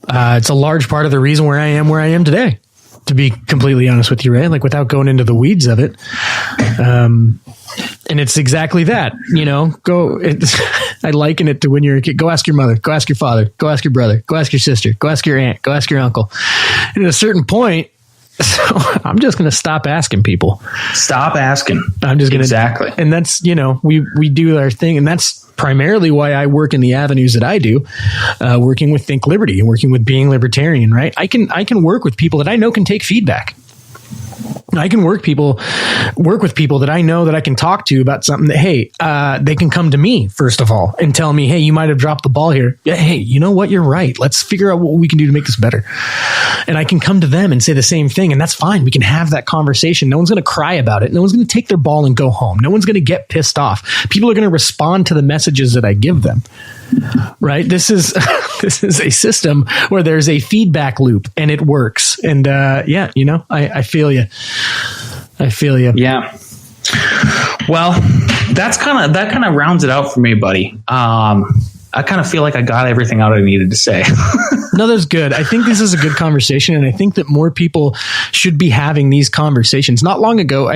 it's a large part of the reason where I am today, to be completely honest with you, Ray, like without going into the weeds of it. And it's exactly that, I liken it to when you're a kid. Go ask your mother, go ask your father, go ask your brother, go ask your sister, go ask your aunt, go ask your uncle. And at a certain point, so I'm just going to stop asking people. Stop asking. I'm just going to. Exactly. And that's, we do our thing. And that's primarily why I work in the avenues that I do, working with Think Liberty and working with Being Libertarian, right? I can work with people that I know can take feedback. I can work with people that I know that I can talk to about something that, hey, they can come to me, first of all, and tell me, hey, you might have dropped the ball here. Yeah, hey, you know what? You're right. Let's figure out what we can do to make this better. And I can come to them and say the same thing. And that's fine. We can have that conversation. No one's going to cry about it. No one's going to take their ball and go home. No one's going to get pissed off. People are going to respond to the messages that I give them. Right. This is a system where there's a feedback loop and it works. And I feel you. Yeah. Well, that kind of rounds it out for me, buddy. I kind of feel like I got everything out I needed to say. No, that's good. I think this is a good conversation, and I think that more people should be having these conversations. Not long ago,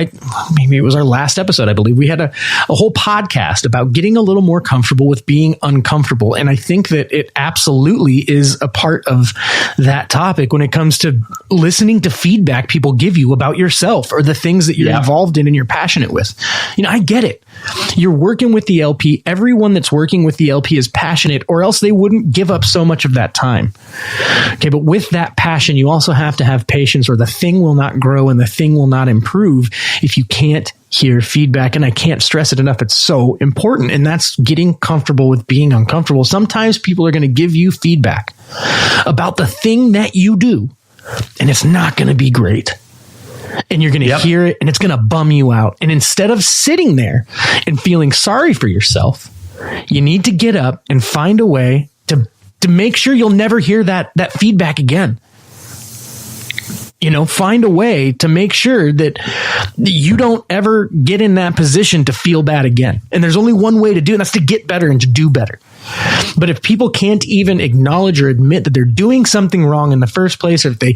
maybe it was our last episode, I believe, we had a whole podcast about getting a little more comfortable with being uncomfortable. And I think that it absolutely is a part of that topic when it comes to listening to feedback people give you about yourself or the things that you're involved in and you're passionate with. I get it. You're working with the LP. Everyone that's working with the LP is passionate, or else they wouldn't give up so much of that time. Okay, but with that passion, you also have to have patience, or the thing will not grow and the thing will not improve if you can't hear feedback. And I can't stress it enough. It's so important. And that's getting comfortable with being uncomfortable. Sometimes people are going to give you feedback about the thing that you do, and it's not going to be great. And you're going to hear it, and it's going to bum you out. And instead of sitting there and feeling sorry for yourself, you need to get up and find a way to make sure you'll never hear that feedback again. Find a way to make sure that you don't ever get in that position to feel bad again. And there's only one way to do it, and that's to get better and to do better. But if people can't even acknowledge or admit that they're doing something wrong in the first place, or if they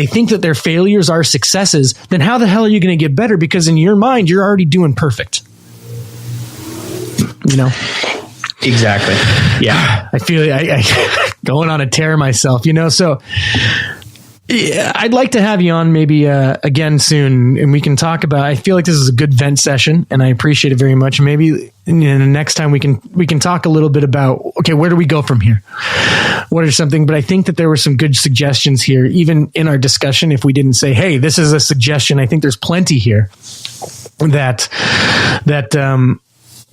think that their failures are successes, then how the hell are you going to get better? Because in your mind, you're already doing perfect. Exactly. Yeah. I feel I going on a tear myself, so yeah, I'd like to have you on maybe again soon, and we can talk about. I feel like this is a good vent session, and I appreciate it very much. Maybe the next time we can talk a little bit about, okay, where do we go from here? What are something? But I think that there were some good suggestions here, even in our discussion. If we didn't say, hey, this is a suggestion, I think there's plenty here that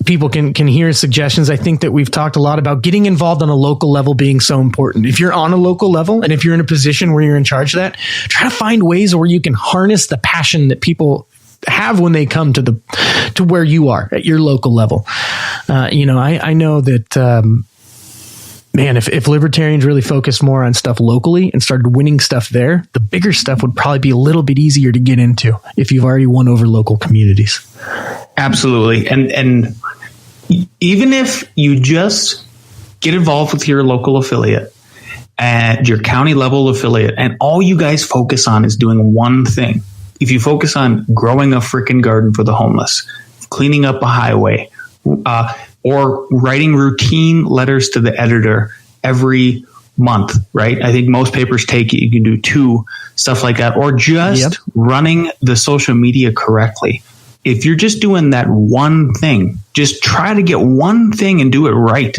people can hear suggestions. I think that we've talked a lot about getting involved on a local level being so important. If you're on a local level, and if you're in a position where you're in charge of that, try to find ways where you can harness the passion that people have when they come to where you are at your local level. I know that, man, if libertarians really focused more on stuff locally and started winning stuff there, the bigger stuff would probably be a little bit easier to get into if you've already won over local communities. Absolutely. And even if you just get involved with your local affiliate and your county level affiliate, and all you guys focus on is doing one thing. If you focus on growing a freaking garden for the homeless, cleaning up a highway, or writing routine letters to the editor every month, right? I think most papers take it. You can do 2, stuff like that, or just running the social media correctly. If you're just doing that one thing, just try to get one thing and do it right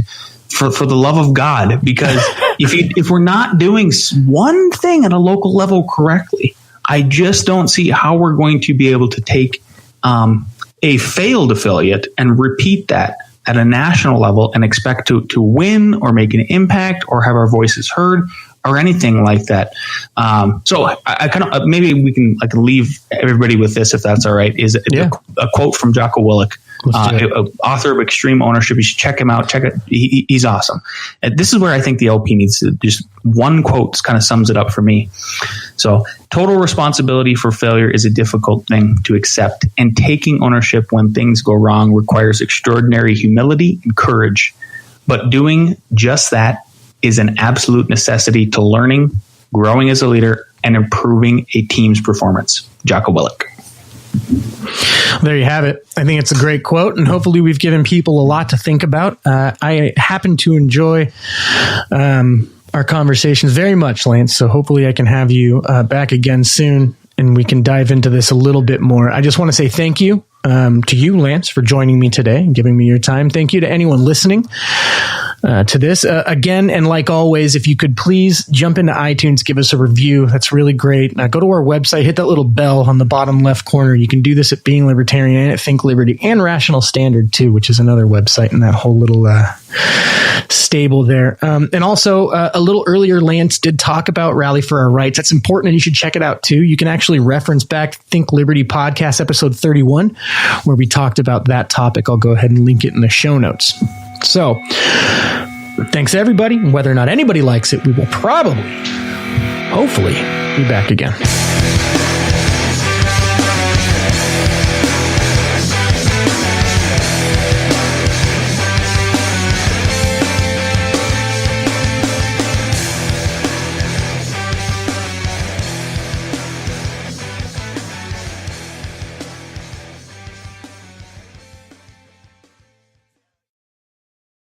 for the love of God. Because if we're not doing one thing at a local level correctly, I just don't see how we're going to be able to take a failed affiliate and repeat that at a national level and expect to win or make an impact or have our voices heard or anything like that. So I kind of, maybe I can leave everybody with this, if that's all right, is a quote from Jocko Willink, author of Extreme Ownership. You should check him out. Check it. He's awesome. And this is where I think the LP needs to, just one quote kind of sums it up for me. So, total responsibility for failure is a difficult thing to accept, and taking ownership when things go wrong requires extraordinary humility and courage. But doing just that is an absolute necessity to learning, growing as a leader, and improving a team's performance. Jocko Willink. There you have it. I think it's a great quote, and hopefully we've given people a lot to think about. I happen to enjoy our conversations very much, Lance, so hopefully I can have you back again soon, and we can dive into this a little bit more. I just want to say thank you to you, Lance, for joining me today and giving me your time. Thank you to anyone listening to this. Again, and like always, if you could please jump into iTunes, give us a review. That's really great. Now go to our website, hit that little bell on the bottom left corner. You can do this at Being Libertarian and at Think Liberty and Rational Standard too, which is another website in that whole little stable there. And also a little earlier, Lance did talk about Rally for Our Rights. That's important, and you should check it out too. You can actually reference back Think Liberty podcast episode 31, where we talked about that topic. I'll go ahead and link it in the show notes. So thanks everybody. Whether or not anybody likes it, we will probably, hopefully, be back again.